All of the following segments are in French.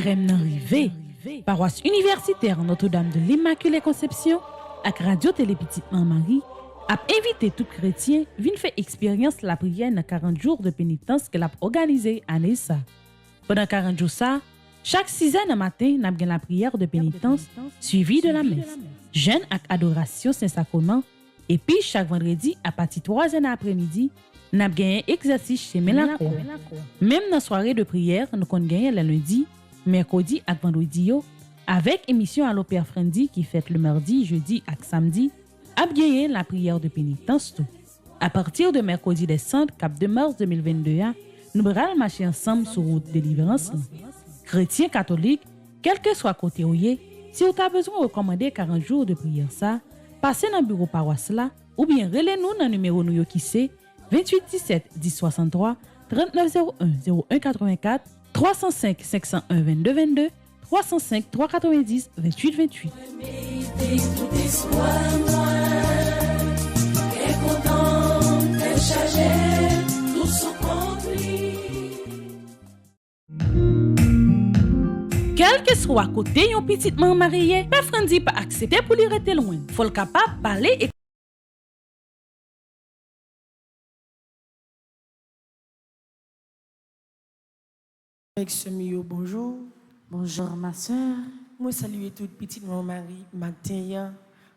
carême nan rive. Paroisse universitaire Notre-Dame de l'Immaculée Conception ak Radio Télé Petite Marie a invité tout chrétien vin faire expérience la prière dans 40 jours de pénitence qu'elle a organisé année ça. Pendant 40 jours ça, chaque 6 heures matin, n'a la prière de pénitence suivie de la messe. Jeûne ak adoration Saint-Sacrement et puis chaque vendredi à partir de 3 heures après-midi, n'a gagné exercice chez Mélancour. Même dans la soirée de prière, nous avons gagné le lundi, mercredi et vendredi avec émission à l'Opéra Frendi qui fête le mardi, jeudi et samedi, a gagné la prière de pénitence tout. À partir de mercredi décembre, cap de mars 2022, nous allons marcher ensemble sur route de délivrance. Chrétiens catholiques, quel que soit côté où si vous avez besoin de recommander 40 jours de prière ça, passez dans le bureau paroisse là ou bien relez-nous dans le numéro nous qui c'est 28 17 10 63 39 01 01 84 305 501 22 22 305 390 28 28. Quel que soit côté yon petite maman mariée, père Frendi pas accepter pour lui rester loin. Faut le capable parler et avec ce milieu, bonjour. Bonjour ma soeur. Moi saluer toute petite maman Marie matin.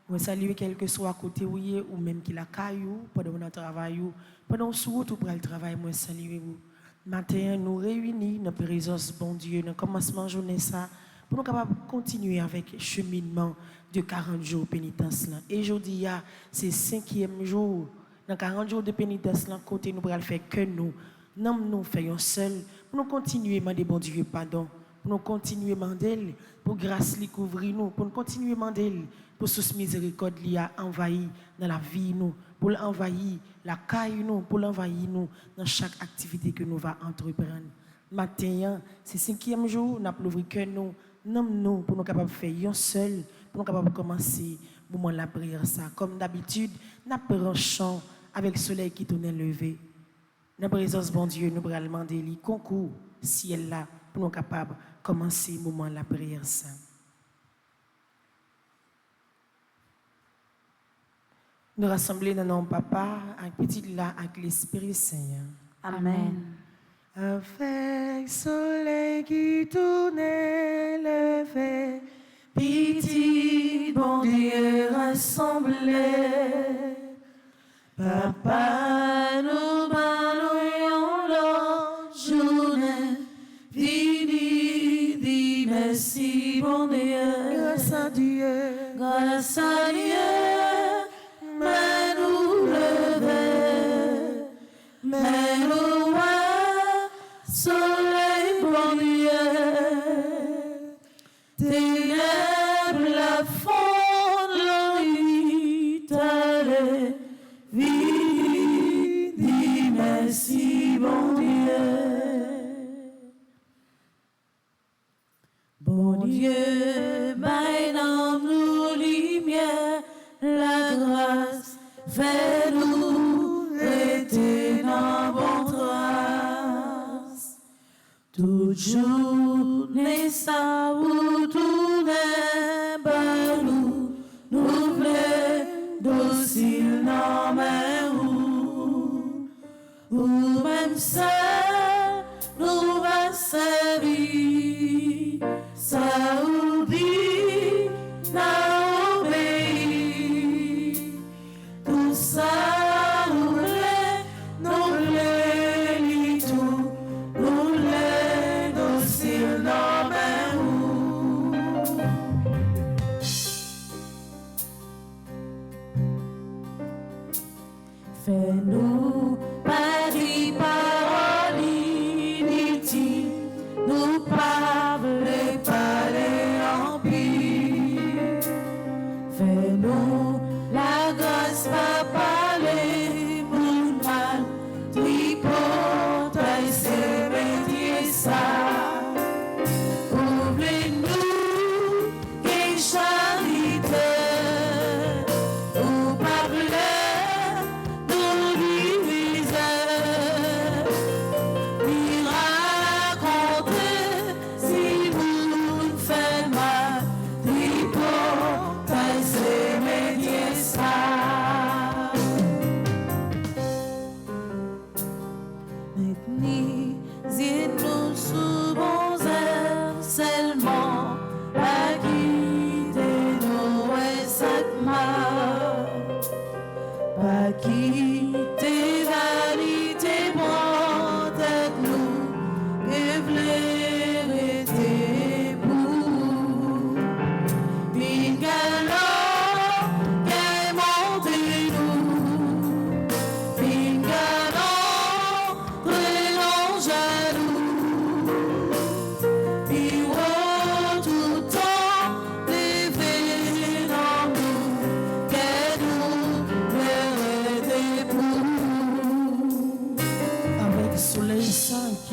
Moi saluer quel que soit côté où ou même qui la caillou pendant notre travail pendant sous tout pour le travail moi saluer vous. Matin nous réunis dans la présence bon Dieu dans commencement journée ça pour nous capable continuer avec cheminement de 40 jours pénitence là. Et aujourd'hui c'est 5e jour dans 40 jours de pénitence là côté nous pour le faire que nous faisons seul pour nous continuer demander bon Dieu pardon. Pour nous continuer demander pour grâce lui couvrir nous, pour nous continuer demander pour sous miséricorde lui a envahi dans la vie nous, pour l'envahir la caille nous, pour l'envahir nous dans chaque activité que nous va entreprendre. Matin, c'est 5e jour, nous avons ouvert que nous pour nous capables de faire un seul, pour nous capables de commencer le moment de la prière ça. Comme d'habitude, nous prenons chant avec le soleil qui tourne levé. Dans la présence bon Dieu, nous allons demander le concours ciel là pour nous capables de commencer le moment de la prière ça. Nous rassembler dans notre papa, avec petit là, avec l'Esprit Saint. Amen. Avec soleil qui tourne levé, petit bon Dieu rassemblé, papa nous bannons l'autre journée, vini dit merci bon Dieu, grâce à Dieu, grâce à Dieu. Bon Dieu, maintenant nous lumière, la grâce, fais-nous rester dans bon trace. Toute journée, ça vous tourne, nous plaît, docile dans mes roues, ou même ça, nous va servir. Saoudi, n'a obéi, tout ça nous l'est, tout, nous l'est, docile dans mes roues. Fais-nous paris parole inutile, nous parler.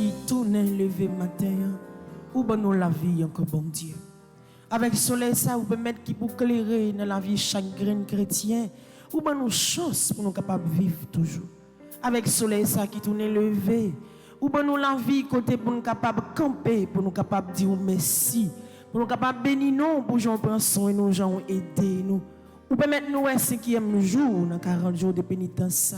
qui tourne levé matin, ou bon nous la vie encore bon Dieu. Avec soleil ça, vous pouvez mettre qui pour éclairer dans la vie chaque grain chrétien, ou bon nous chance pour nous capables de vivre toujours. Avec soleil ça qui tourne levé, ou bon nous la vie côté pour nous capables de camper, pour nous capables de dire merci, pour nous capables de bénir nous, pour nous prendre soin de nous, gens aider nous. Ou pouvez mettre nous un 5e jour dans 40 jours de pénitence.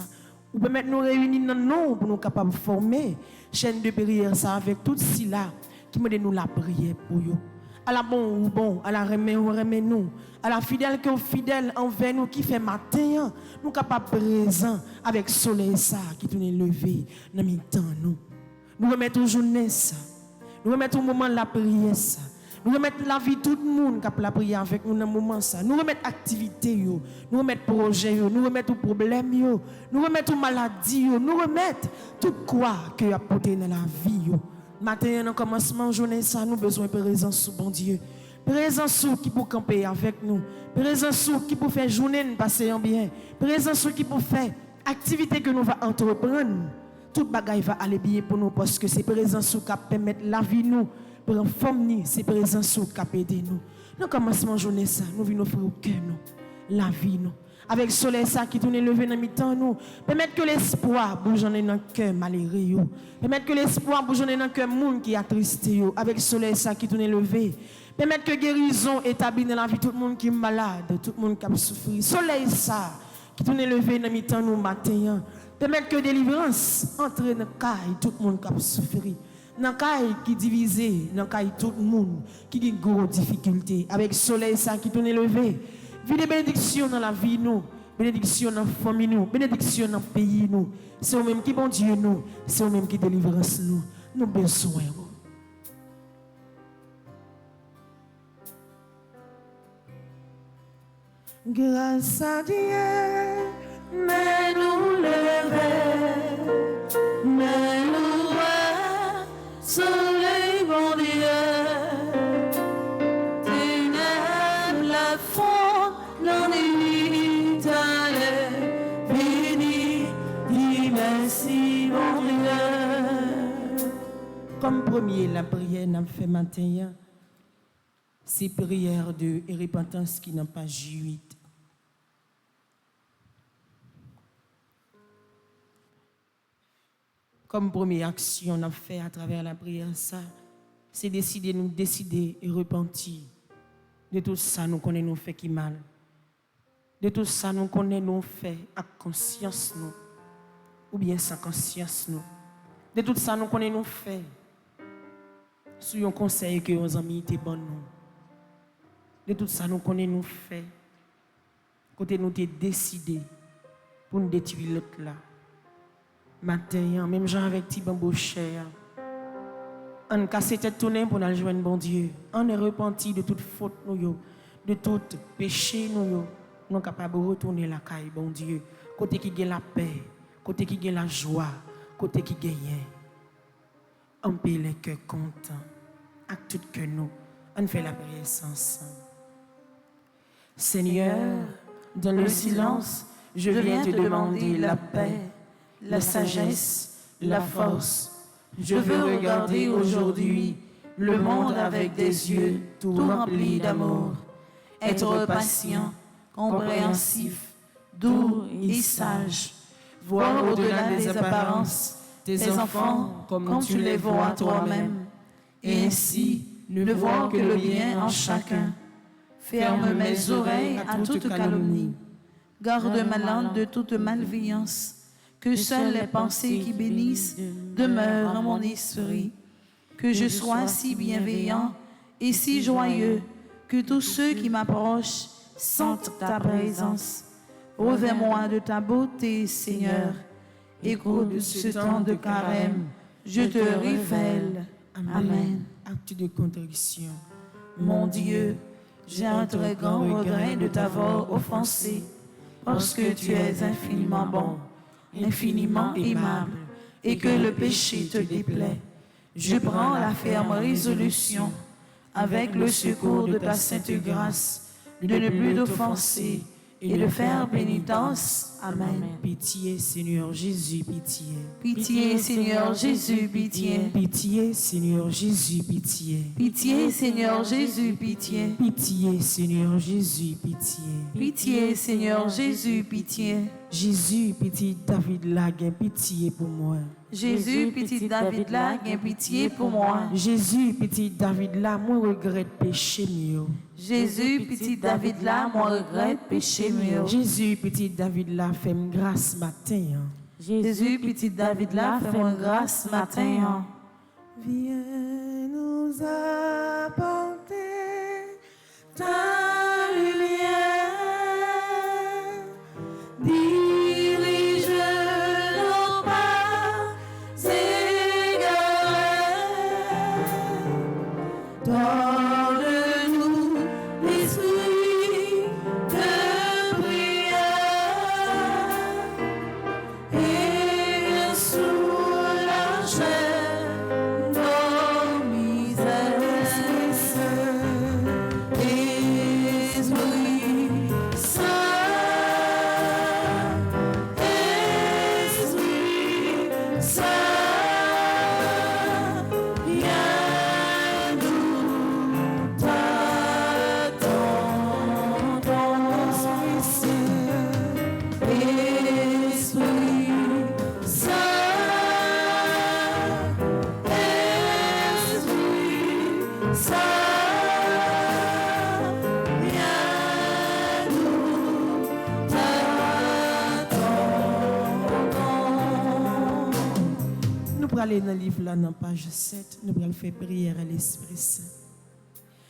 Ou pouvez mettre nous réunir dans nous pour nous capables de former chaîne de prière ça avec tout cela qui me donne nous la prière pour vous. À la bon ou bon, à la remet ou remet nous, à la fidèle que fidèle envers nous qui fait matin, nous capables présents avec soleil ça qui tourne levé dans mi-temps nous. Nous remettons journée ça. Nous remettons moment de la prière ça. Nous remettons la vie de tout le monde qui a la prière avec nous dans ce moment ça. Nous remettons activité yo, nous remettons projet yo, nous remettons problème yo, nous remettons maladie yo, nous remettons tout quoi que a porté dans la vie yo. Matin dans commencement journée ça, nous besoin de présence bon Dieu. Présence qui pour camper avec nous. Présence qui pour faire journée nous passer en bien. Présence qui pour faire activité que nous va entreprendre. Toute bagaille va aller bien pour nous parce que c'est présence qui permet la vie nous prendre forme, c'est présence qui peut aider nous. Dans commencement journée ça, nous venons offrir au cœur nous, la vie nous. Avec le soleil ça qui tourne levé dans mi-temps nous, permettre que l'espoir bouge dans le cœur malheureux yo. Permettre que l'espoir bouge dans le cœur monde qui est attristé yo. Avec le soleil ça qui tourne levé, permettre que guérison établie dans la vie tout le monde qui est malade, tout le monde qui a souffert. Soleil ça qui tourne levé dans mi-temps nous matin, permettre que délivrance entre dans le caille tout le monde qui a souffert. Dans le caille qui divisé, dans le caille tout le monde qui a une grosse difficulté. Avec le soleil ça qui tourne levé, vie de bénédiction dans la vie nous, bénédiction dans la famille nous, bénédiction dans le pays nous. C'est eux-mêmes qui bon Dieu nous, c'est eux-mêmes qui délivrance nous. Nous besoin. Grâce à Dieu, mais nous lever, mais nous voir, soleil bon Dieu, ténèbres la fond, dans les nuits t'allais, béni, dis merci bon Dieu. Comme premier, la prière n'a fait matin, c'est prière de repentance qui n'a pas joué. Comme première action, on a fait à travers la prière, ça, c'est décider et repentir de tout ça nous connaissons nous fait qui mal. De tout ça nous connaissons nous fait avec conscience nous, ou bien sans conscience nous. De tout ça nous connaissons nous fait sous un conseil que nos amis étaient bons nous. De tout ça nous connaissons nous fait côté nous t'es décidé pour nous détruire l'autre là. Matin, même gens avec petit bambou cher, on casse tête tourner pour nous joindre bon Dieu. On est repenti de toute faute nous, de tout péché nous, nous capables de retourner la caille bon Dieu. Côté qui gagne la paix, côté qui gagne la joie, côté qui gagne. On paye les cœurs contents, avec tout que nous, on fait la prière ensemble. Seigneur, dans le silence, je viens te demander la paix, la sagesse, la force. Je veux regarder aujourd'hui le monde avec des yeux tout remplis d'amour. Être patient, compréhensif, doux et sage. Voir au-delà des apparences tes enfants comme tu les vois toi-même. Et ainsi ne voir que le bien en chacun. Ferme mes oreilles à toute calomnie. Garde ma langue de toute malveillance. Que seules les pensées qui bénissent demeurent en mon esprit. Que je sois si bienveillant et si joyeux que tous ceux qui m'approchent sentent ta présence. Revêt-moi de ta beauté, Seigneur. Et qu'au de ce temps de carême, je te révèle. Amen. Acte de contrition. Mon Dieu, j'ai un très grand regret de t'avoir offensé, parce que tu es infiniment bon, infiniment aimable, et que le péché te déplaît. Je prends la ferme résolution, avec le secours de ta sainte grâce, de ne plus t'offenser et de faire pénitence. Amen. Pitié, Seigneur Jésus, pitié. Pitié, Seigneur Jésus, pitié. Pitié, Seigneur Jésus, pitié. Pitié, Seigneur Jésus, pitié. Pitié, Seigneur Jésus, pitié. Pitié, Seigneur Jésus, pitié. Jésus, petit David là, gain pitié pour moi. Jésus, petit David là, gain pitié pour moi. Jésus, petit David là, moi regrette péché mieux. Jésus, petit David là, moi regrette péché mieux. Jésus, petit David là, fais-moi grâce matin. Jésus, petit David là, fais-moi grâce matin. Viens nous apporter ta lumière. Dirige nos pas égarés. Donne-nous l'esprit de prière et soulage nos misères. Esprit Saint, viens nous t'attendons. Esprit Saint, viens nous t'attendons. Nous allons aller dans le livre là, dans page 7, nous allons faire prière à l'Esprit Saint.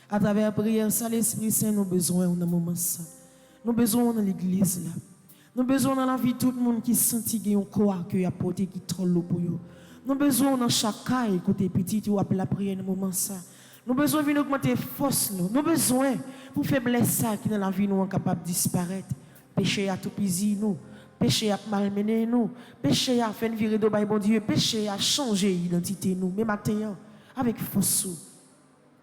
À travers la prière, ça, l'Esprit Saint, nous avons besoin dans le moment ça. Nous avons besoin dans l'église là. Nous avons besoin dans la vie de tout le monde qui sentit qu'il y a un corps qui a porté qui troll l'eau pour eux. Nous avons besoin dans chaque cas, écoutez petit, ou appeler la prière dans le moment ça. Nous avons besoin de augmenter force nous. Nous avons besoin pour faiblesse ça qui dans la vie nous est capable de disparaître. Péché a tout pisé nous. Péché a malmené nous. Péché a fait virer de bon Dieu. Péché a changé l'identité nous. Mais maintenant, avec force,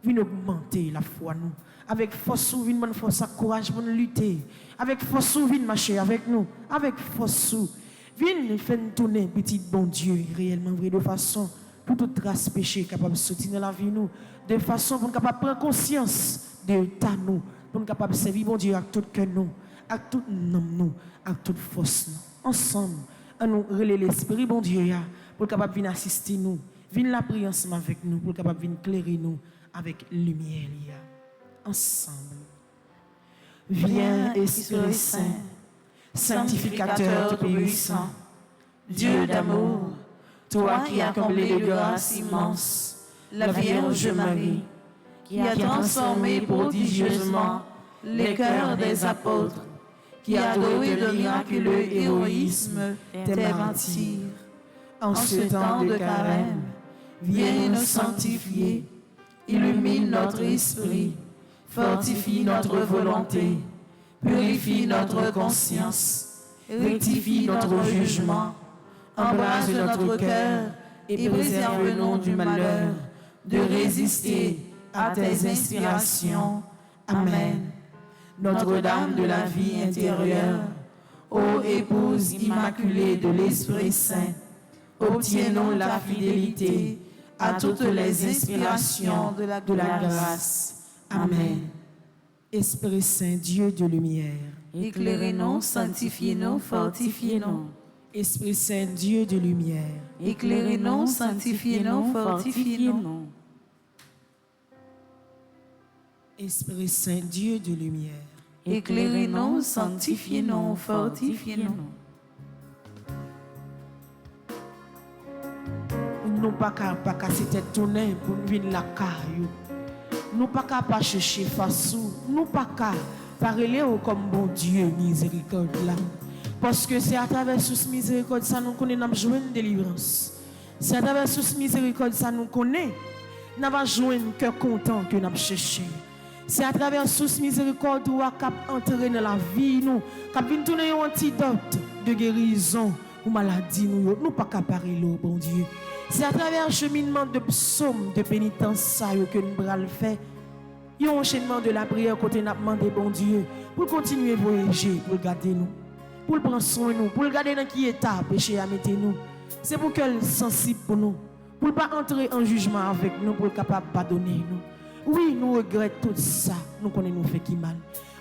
viens augmenter la foi nous. Avec force, viens donner force, courage pour nous lutter. Avec force, viens marcher avec nous. Avec force, viens faire tourner petit bon Dieu réellement vrai de façon pour toute trace péché capable de sortir dans la vie nous. De façon pour nous capable prendre conscience de ta nous. Pour nous capable servir bon Dieu avec tout cœur nous. Avec toute nom nous. Avec toute force nous. Ensemble, à nous relayer l'esprit bon Dieu pour capable venir assister nous. Viens la prier ensemble avec nous pour capable venir éclairer nous avec lumière. Ensemble. Viens, Esprit Saint, sanctificateur tout-puissant, Dieu d'amour, toi qui as comblé de grâce immense la Vierge Marie, qui a transformé prodigieusement les cœurs des apôtres, qui a doué de miraculeux héroïsme tes martyrs. En ce temps de carême, viens nous sanctifier, illumine notre esprit, fortifie notre volonté, purifie notre conscience, rectifie notre jugement, embrase notre cœur et préserve-nous du malheur, de résister à tes inspirations. Amen. Notre-Dame de la vie intérieure, ô épouse immaculée de l'Esprit Saint, obtiens-nous la fidélité à toutes les inspirations de la grâce. Amen. Esprit Saint, Dieu de lumière, Éclairez-nous, sanctifiez-nous, fortifiez-nous. Esprit Saint, Dieu de lumière, Éclairez-nous, sanctifiez-nous, fortifiez-nous. Esprit Saint, Dieu de lumière, Éclairez-nous, sanctifiez-nous, fortifiez-nous. nous pas casser tête tourner pour nous venir la caillou. Nous pas pas chercher face nous pas parler comme bon Dieu miséricorde là. Parce que c'est à travers sous miséricorde ça nous connaît n'a joindre délivrance. C'est à travers sous miséricorde ça nous connaît n'a pas joindre cœur content que n'a chercher. C'est à travers sous miséricorde ou cap entrer dans la vie nous, cap venir tourner un antidote de guérison ou maladie nous pas parler bon Dieu. C'est à travers un cheminement de psaume, de pénitence ça que nous allons faire. Il y a un enchaînement de la prière côté n'a demandé bon Dieu pour continuer à voyager, pour garder nous, pour prendre soin de nous, pour garder dans qui état péché à mettre nous. C'est pour qu'elle sensible pour nous, pour ne pas entrer en jugement avec nous, pour être capable de pardonner nous. Oui, nous regrettons tout ça, nous connaissons nous fait qui mal.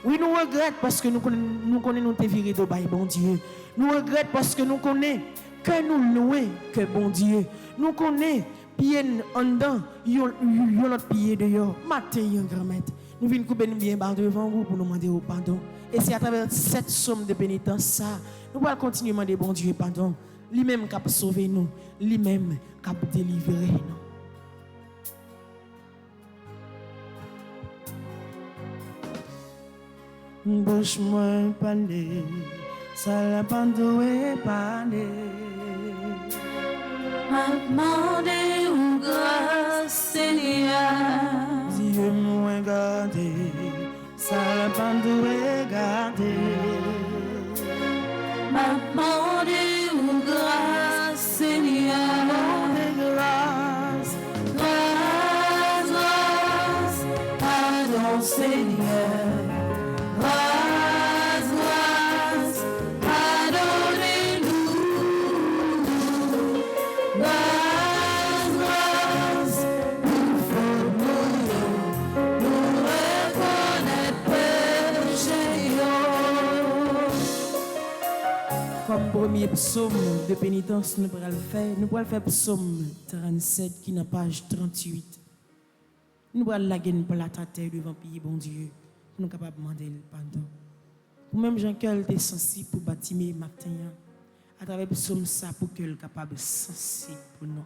Oui, nous regrettons parce que nous connaissons nous te viré de bail, bon Dieu. Nous regrettons parce que nous connaissons que nous louons que bon Dieu. Nous connaissons pied en dedans, yon notre pied dehors. Matin, yon grand-maître. Nous venons couper nous bien bas devant vous pour nous demander au pardon. Et c'est à travers cette somme de pénitence, ça, nous allons continuer à demander bon Dieu pardon. Lui-même qui a sauvé nous, lui-même qui a délivré nous. Bouche moi parler, ça la bandoué parler. M'a demandé où grâce Seigneur. Dieu m'a gardé, ça la bandoué gardé. M'a demandé où grâce Seigneur. Grâce, Grâce, grâce, pardon Seigneur. Grâce, grâce, pardonnez-nous. Grâce, grâce, nous faut nous reconnaître péché. comme premier psaume de pénitence, nous pourrons le faire psaume 37 qui est dans page 38. Nous pourrons la gagner pour la terre devant pays bon Dieu. Nous sommes capables de demander le pardon. Ou même Jean-Claude était sensible pour bâtir matin. À travers le psaume ça pour que le capable sensible pour nous.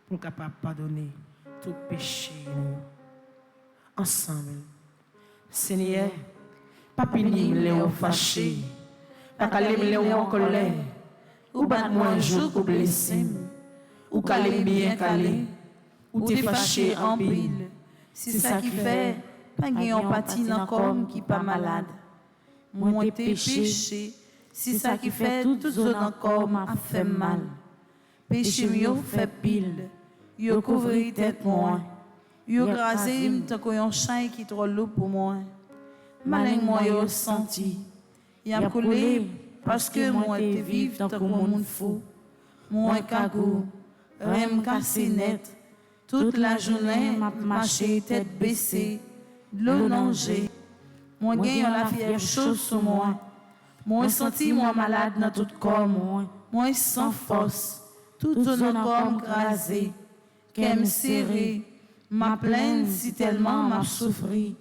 Pour capable pardonner tout péché nous. Ensemble. Seigneur, pas punir les fâchés. Pas caler les en colère. Ou battre moi un jour pour blesser. Ou caler bien calé. Ou te fâché en pile. C'est ça qui fait. Pas gagne empathie dans corps qui pas malade. Moi t'ai péché, c'est ça qui fait tout zone encore m'a fait mal. Péché mieux fait pile. Yo couvri tête moi. Yo grasé m'ta koyon chien qui trop lourd pour moi. Malin moi yo senti. Y a coulé parce que moi t'ai vivre tant que monde fou. Moi kagou, rem cassé net. Toute la journée m'a marché tête baissée. L'eau nangée, moi gagne la fièvre chaude sur moi. Moi senti moi malade dans tout corps moi sans force, tout son corps crasé. Qu'elle me serré, ma plaine si tellement m'a souffri.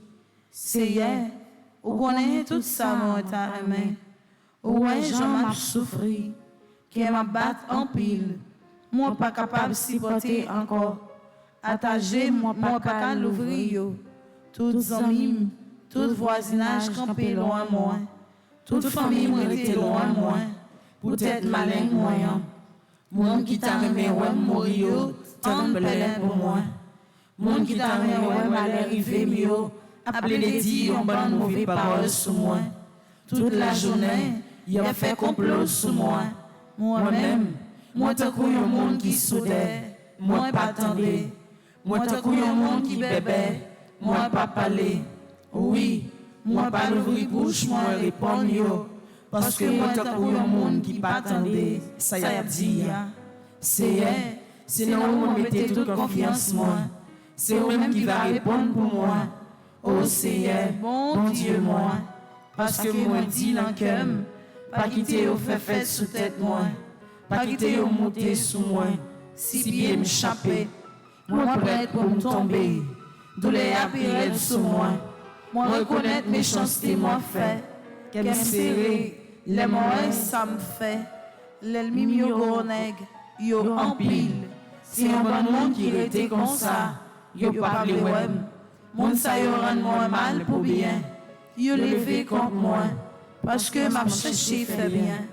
C'est hier, ou connaît tout ça moi ta main. Ouais, j'en m'a souffri, qu'elle m'a battu en pile. Moi pas capable de supporter encore. Attaché, moi pas capable l'ouvrir. Toutes amis, tout voisinage campé loin moi. Toute famille moi était loin moi. Peut-être malin moyen. Mon qui t'a remis ouais mourir, tant plein pour moi. Mon qui t'a remis ouais mal arrivé mieux. Appelé les dire on bonne mauvaise parole sur moi. Toute la journée, il a fait complot sur moi. Moi-même, moi t'as cru un monde qui soudait, moi pas attendait. Moi t'as cru un monde qui bébait. Moi pas parler, oui, moi pas l'ouvrir bouche, moi répondre yo, parce que moi t'as pour un monde qui pas attendait, ça y a dit, c'est non on mettez toute confiance moi, c'est eux-mêmes qui va répondre pour moi, oh Seigneur, bon Dieu moi, parce que moi dit dans cœur, pas quitter au fait sous tête moi, pas quitter au monter sous moi, si bien m'échapper, moi prête pour me tomber. Douleur apparaît sur moi. Moi reconnaître mes méchanceté moi fait. Qu'elle serré, les moyens ça me fait. L'ennemi yo gronèg, yo en pile. C'est un bon monde qui était comme ça. Yo pas le web. Monde ça yo rend moi mal pour bien. Yo levé contre moi. Parce que m'a cherché fait bien.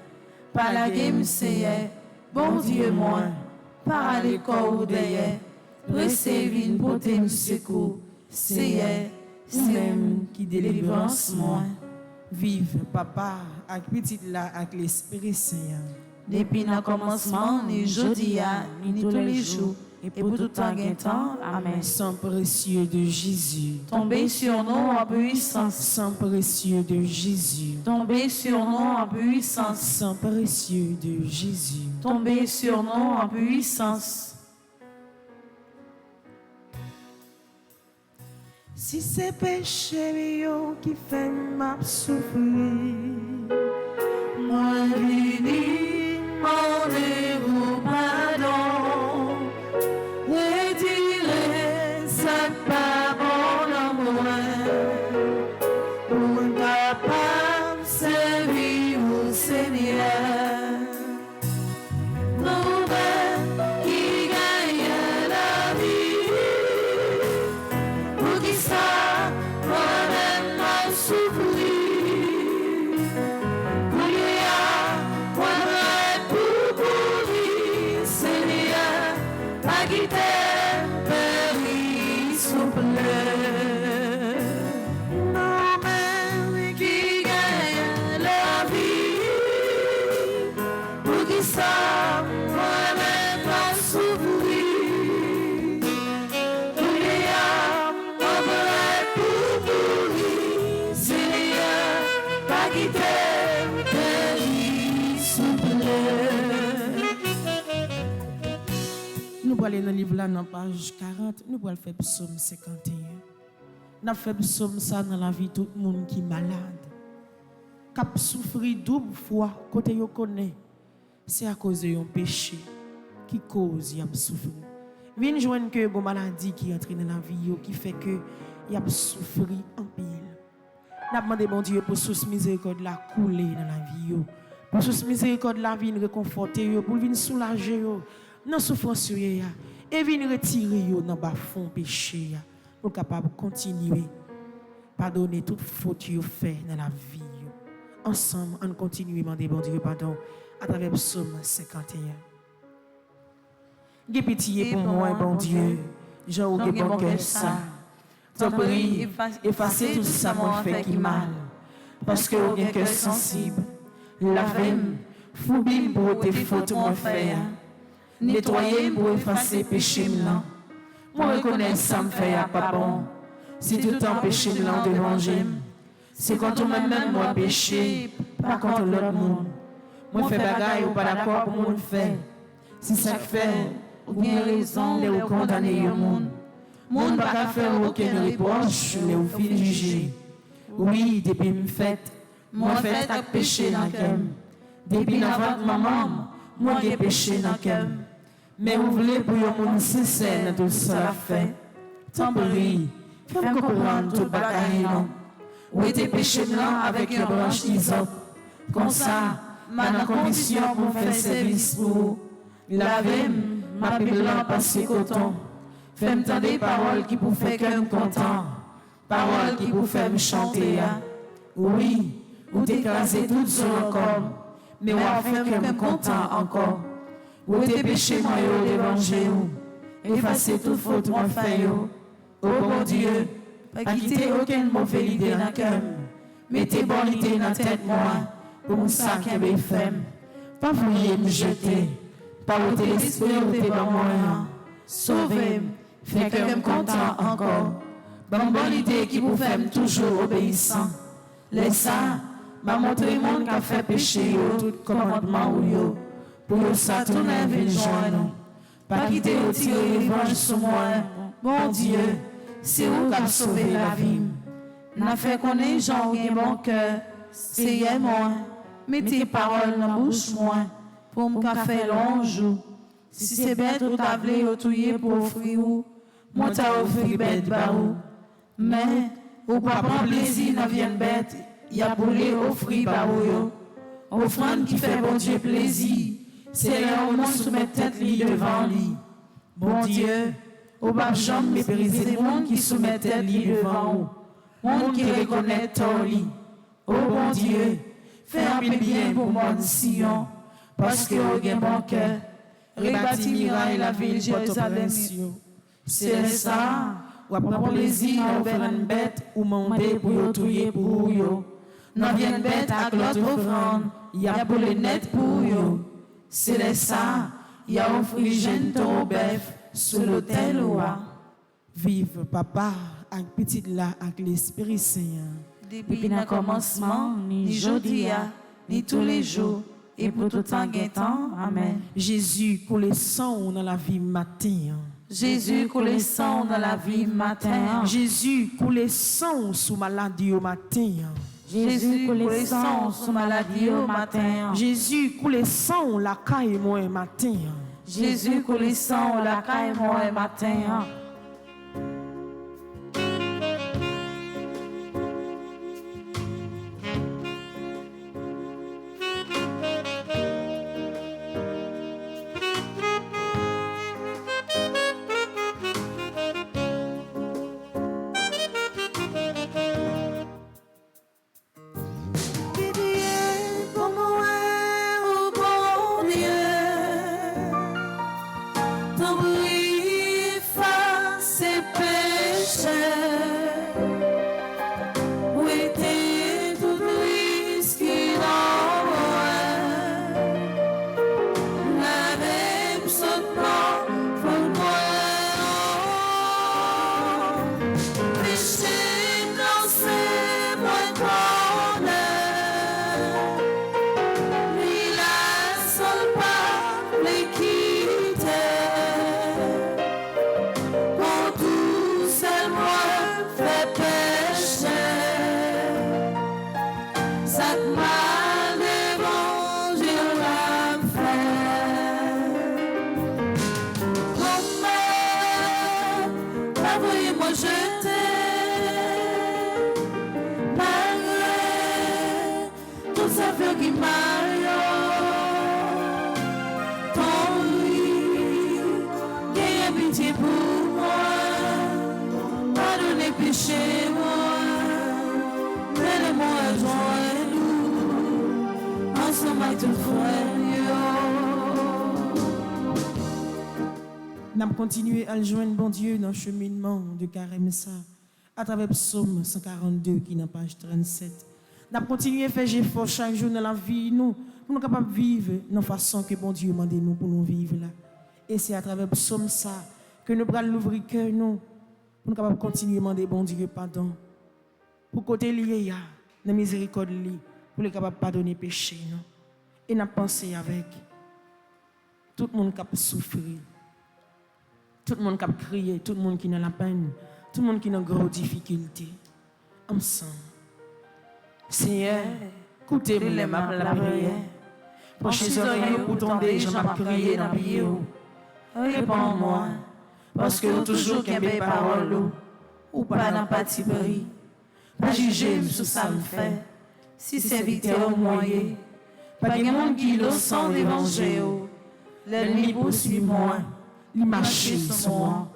Par la game c'est bon Dieu moi. Par à l'école ou derrière. Recevine pour tes secours, c'est même qui délivrance moi. Vive papa, avec petit là, avec l'Esprit Saint. Depuis le commencement, ni jeudi, ni tous les jours, et pour tout temps et temps. Amen. Sang précieux de Jésus, Tombez sur nous en puissance. sang précieux de Jésus, Tombez sur nous en puissance. sang précieux de Jésus. Tombez sur nous en puissance. Si c'est péché yo qui fait m'a souffrir, Moi vini, demandez-vous pardon. Retirez ça pas bon amour. Pour capable de servir au Seigneur. Nous-mêmes qui gagnons la vie. Pour qui ça, moi-même m'a souffert. Nous allons aller dans le livre là, dans page 40, nous allons faire psaume 51. Nous allons faire psaume ça dans la vie de tout le monde qui est malade. Qui a souffert double fois, côté yo connaît, c'est à cause de un péché qui cause y a souffrir. Vient joindre que une maladie qui entre dans la vie qui fait que y a souffrir en pile. N'a demandé bon Dieu pour sous miséricorde la couler dans la vie pour sous miséricorde la vie réconforter pour venir soulager dans souffrance et venir retirer dans bas fond péché pour capable continuer pardonner toute faute yo fait dans la vie. Ensemble, on continue à demander bon Dieu pardon à travers psaume 51. Gè pitié pour moi, bon Dieu, Jean ou bon cœur ça. T'en prie, effacer tout ça mon fait qui mal. Parce que ou cœur sensible, lavez-moi, foubim pour tes fautes mon fait. Nettoyer pour effacer péché blanc. Moi reconnaître ça me fait pas bon. Si tout le temps péché blanc de manger. C'est quand on même moi péché, pas contre l'autre monde. Moi fais bagaille ou pas d'accord pour mon fait. Si ça fait, ou bien raison, les ou condamner au monde. Monde pas faire aucun reproche, les ou fin juger. Oui, depuis me fait, moi fait avec péché dans cœur. Depuis avant maman, moi j'ai péché dans cœur. Mais vous voulez pour un monde sincère dans tout ça fait. Tant pis, fais-moi comprendre tout bagaille non. Ou était péché blanc avec une branche d'hysope. Comme ça, ma condition pour faire service pour laver ma blanc passer coton. Fais-moi entendre des paroles qui pour faire que me content. Paroles qui pour faire me chanter. Oui, ou t'écraser toute seule encore. Mais ou faire que me content encore. Ou était péché moi au l'évangile. Effacer toute faute moi fait yo. Oh bon Dieu. Pas quitter aucune mauvaise idée dans le cœur. Mettez bonne idée dans la tête, moi, pour mon sac et mes femmes. Pas vouliez me jeter, pas ôter l'esprit, ôter dans moi. Sauvez-moi, faites que je me content encore. Bonne idée qui vous fait toujours obéissant. Laisse ça, m'a montré le monde qui a fait péché, tout commandement ou yo. Pour ça, tout le monde joindre. Pas quitter ou tirer revanche sur moi, bon Dieu. C'est où qu'a sauvé la vie. N'a fait connaître Jean ou bon cœur. C'est moi. Mettez paroles dans la bouche moi. Pour me faire long jour. Si c'est bête ou tablé ou touillé pour offrir ou. Moi t'as offert bête barou. Mais, ou pas prendre plaisir dans vienne bête. Y a boulé offrir barou yo. Offrande qui fait bon Dieu plaisir. C'est là où on soumet tête li devant lui. Bon Dieu. Ou pas jamais mépriser les gens qui soumettent lui devant vous. Monde qui reconnaît ton lit. Oh bon Dieu, fais un peu bien pour mon Sion. Parce que vous avez bon cœur. Rebâti miraille la ville Jérusalem. C'est ça. Ou prendre plaisir à faire une bête ou monter pour vous touiller pour vous. Non bien bête avec l'autre offrande. Il y a pour les net pour vous. C'est ça. Il y a offert jeune ton bœuf. sous l'autel roi. Vive papa avec petite là avec l'Esprit Saint. Depuis le commencement, ni jodi a, ni tous les jours, et pour tout temps temps. Amen. Jésus coule sang dans la vie matin. Jésus coule sang dans la vie matin. Jésus coule sang sous maladie au matin. Jésus coule sang sous maladie au matin. Jésus coule sang la caille moi matin. Jésus coule sang la caille moi matin. Nous continuons à joindre bon Dieu dans le cheminement de Carême ça à travers Psaume 142 qui est dans page 37. Nous continuons à faire effort chaque jour dans la vie nous pour nous capables de vivre de la façon que bon Dieu demande nous pour nous vivre là. Et c'est à travers Psaume ça que nous allons l'ouvrir cœur nous pour nous capables de continuer à demander bon Dieu pardon. Pour côté lié là, dans miséricorde li pour les capables de pardonner péché nous. Et nous pensé avec tout le monde qui a souffert. Tout le monde qui a crié, tout le monde qui a la peine, tout le monde qui a une grande difficulté. Ensemble. Seigneur, écoutez-moi la prière. Penchez les oreilles pour tomber, je m'ai crié dans le pied. Réponds-moi, parce que toujours qu'il y a des paroles, ou pas dans pas de bris. Pas juger sur ça me fait. Si c'est vite au moyen, pas de monde qui le sent d'évangile. L'ennemi poursuit moi. Il marche sur moi.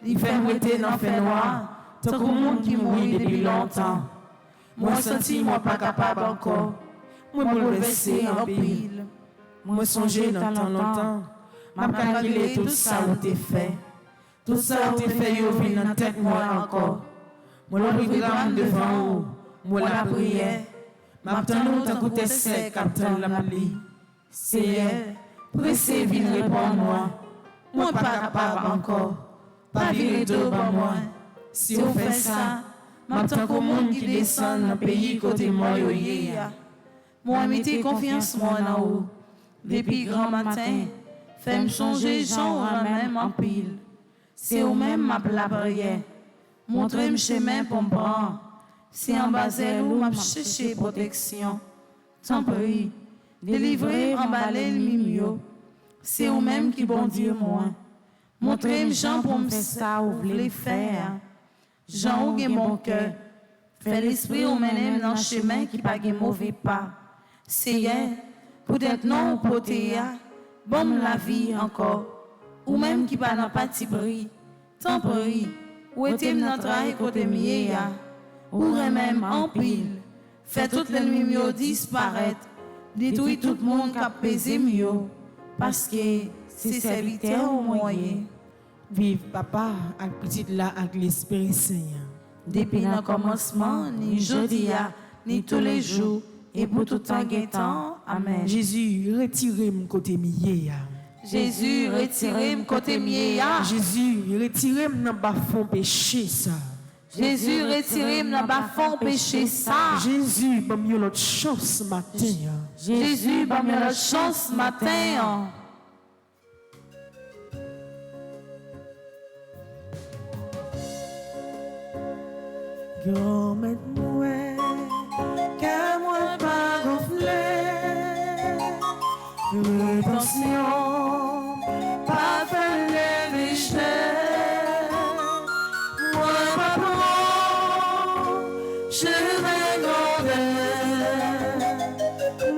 Il fait mouetter dans le fait noir, tant que le monde qui mourit depuis longtemps. Moi, senti, moi, pas capable encore. Moi, bouleversé en pile. Moi, songé dans tant longtemps. M'a calculé tout ça où t'es fait. Tout ça où t'es fait, yo vient dans tête moi encore. Moi, le programme devant vous, moi, la prière. M'attends tant que t'es sec, captain la pluie. Seigneur, pressé, viens répondre-moi. Moi pas capable encore, pas virer devant moi. Si on fait ça, m'attends qu'au monde qui descend dans le pays côté moi yoya. Moi mettez confiance moi en haut. Depuis grand matin, fais me songer Jean en même en pile. C'est au même ma la prière. Montrez-moi chemin pour me prendre. C'est en bas où m'a cherché protection. Tant pis, délivrer, emballer le mimio. C'est au même qui bon Dieu moi. Montrez-moi Jean pour me faire ça ou voulez faire. Jean ou gen mon cœur. Fait l'esprit ou menem dans le chemin qui pas gen mauvais pas. Seigneur, peut-être non ou potéa, bon la vie encore. Ou même qui pas dans pas de bris. Tant pis, ou était notre travail côté mieux ou même en pile. Fait toute les nuits mieux disparaître. Détruit tout le monde qui a pesé mieux. Parce que c'est serviteur au moyen. Vive papa avec petite là avec l'Esprit Saint. Depuis le commencement, ni jodi ni tous les jours, et pour tout temps. Amen. Jésus, retirez mon côté mié. Jésus, retirez-moi côté mien. Jésus, retirez-moi dans bas fond péché ça. Jésus, retirez-moi dans bas fond péché ça. Jésus, bon mieux l'autre chance matin. Jésus, bon mieux l'autre chance matin. Remets-moi, car moi pas gonflé. Rétention, pas fait les péchés. Moi pas bon, je vais garder.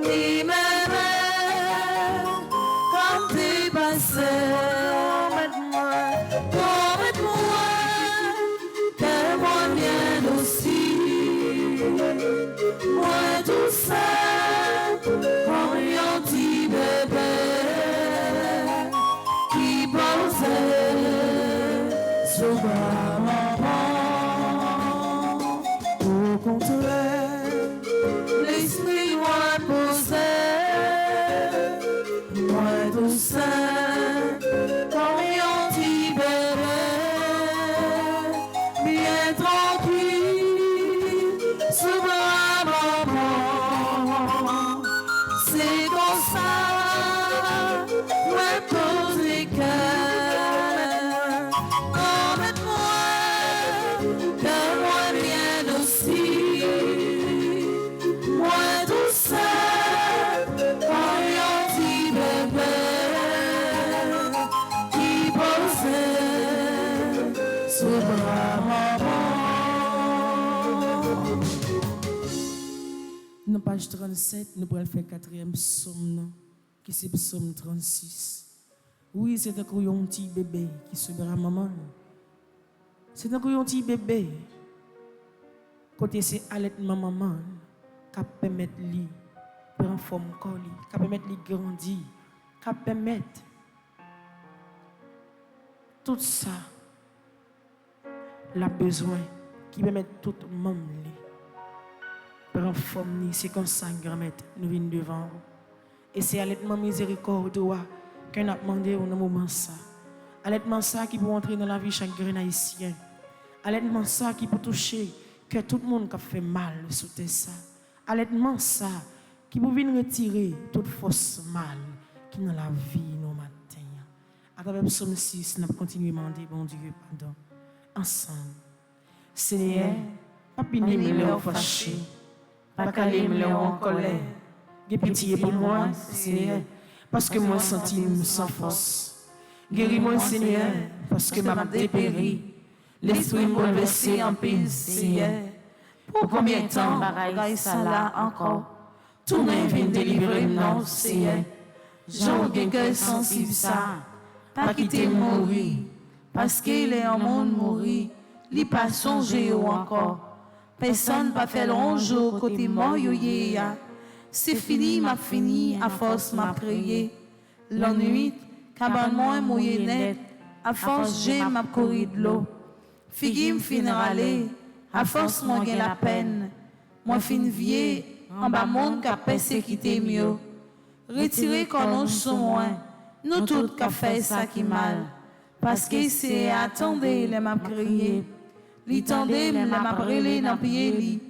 Ni même, comme t'es passé. Remets-moi, que moi vienne aussi. Moi tout seul, comme un petit bébé qui posait sur ma maman. Au contraire, l'esprit moi posé, moi tout seul, comme un petit bébé, bien tranquille, sur ma maman. C'est comme ça, moi pose les cœurs. Remets-moi, que moi vienne aussi. Moi tout seul, comme un petit bébé qui posait sur ma maman. Dans page 37, nous pourrons faire 4e psaume, qui c'est psaume 36. Oui, c'est un petit bébé qui se à maman. C'est un petit bébé. Côté c'est allaitement maman, qui permet lui prendre forme corps, qui permet lui grandir, qui permet tout ça. La besoin qui permet tout le monde. Prends forme, c'est comme ça, grand-mère, nous venons devant. Et c'est allaitement miséricorde qu'on a demandé au moment ça. Allaitement ça qui peut entrer dans la vie de chaque grain haïtien. Allaitement ça qui peut toucher que tout le monde qui a fait mal sous ça. Allaitement ça qui peut venir retirer toute force mal qui est dans la vie nos matins. À travers Psaume 6, nous continuons à demander, bon Dieu, pardon. Ensemble. Seigneur, pas punir me fâché. Pas caler me en colère. Gè pitié pour moi, Seigneur, parce que moi senti sans force. Guéris-moi, Seigneur, parce que m'a dépéri. L'esprit me bouleversé en pile, Seigneur. Pour combien de temps, bagaille ça là encore? Tout le monde vient délivrer, non, Seigneur. J'en ai cœur sensible ça. Pas quitter mourir, parce qu'il est en monde mourir. Li pas songer encore. Personne pas fait long jour côté mort yo ya. C'est fini, m'a fini, à force m'a prié. L'ennui, cabane moi mouillé net, à force j'ai m'a couru de l'eau. Figi m'fin râler, à force moi gain la peine. Moi fin vieux, en bas monde qu'a persécuté mieux. Retirez quand nous sommes nous tous qu'a fait ça qui mal. Parce que c'est attendez les m'a crié. Li tende les m'a brûlé dans pied li.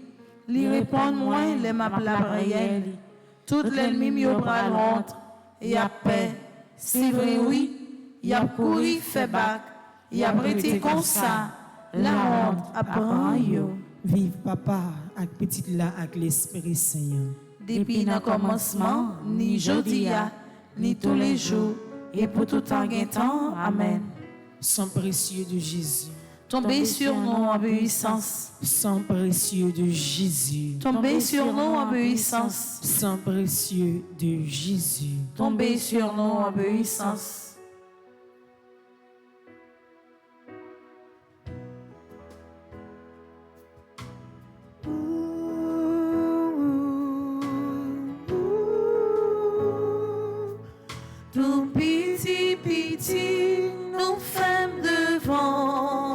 Li répond moins les m'a la prière. Toutes les mime yo bras rentre et a paix. C'est vrai oui, y a couru fait bac, y a brité comme ça. La honte apprend yo. Vive papa avec petite là avec l'Esprit Saint. Depuis le commencement, ni jodi a, ni tous les jours, et pour tout temps gain temps. Amen. Sang précieux de Jésus. Tombez sur nous en obéissance. Sang précieux de Jésus. Tombez sur nous en obéissance. Sang précieux de Jésus. Tombez sur nous en obéissance. Tout petit, petit, nous femmes devant.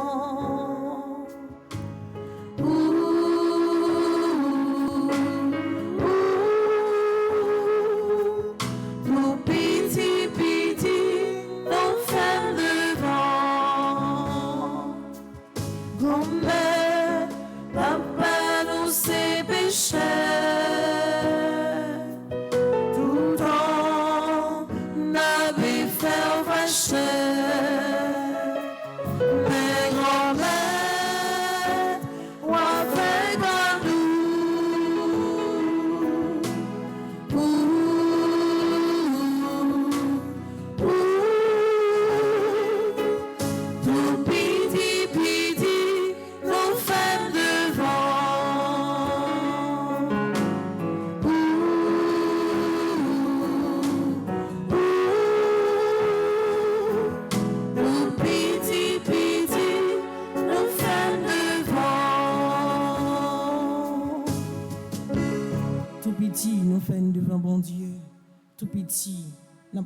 Tout petit, petit,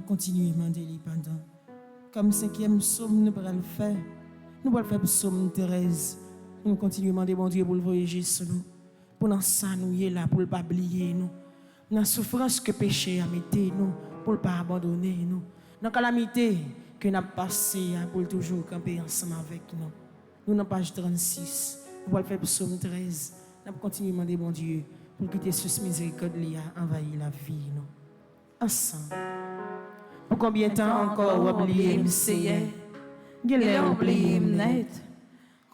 continuer à demander pendant. Comme 5e psaume, nous pourrons le faire. Nous pourrons faire psaume 13. Nous continuons à demander, bon Dieu, pour le voyager sur nous. Pour nous s'ennuyer là, pour ne pas oublier nous. Dans la souffrance que péché a mis nous, pour ne pas abandonner nous. Dans la calamité que nous avons passée, pour toujours camper ensemble avec nous. Nous, dans page 36, nous allons faire psaume 13. Nous allons continuer à demander, bon Dieu, pour quitter ce miséricorde qui a envahi la vie. Nous. Ensemble. Pour combien de temps encore oublier Seigneur? Gile oublié net.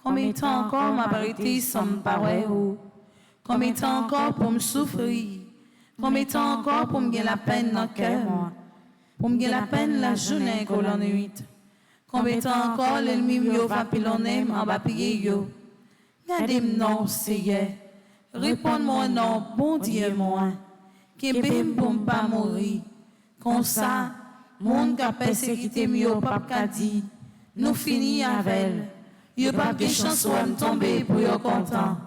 Combien de temps encore m'a arrêté sans me parler ou? Combien de temps encore pour me souffrir? Combien de temps encore pour me gagner la peine dans le cœur? Pour me gagner la peine la journée que l'on nuit. Combien de temps encore l'ennemi va pilonner en bas pied yo? Gardez-moi non, Seigneur. Réponds-moi non, bon Dieu moi. Qui bim pour ne pas mourir. Comme ça, monde qui a persécuté mieux pas qu'a dit. Nous finissons avec elle. Yo pas de chance de me tomber pour yo content.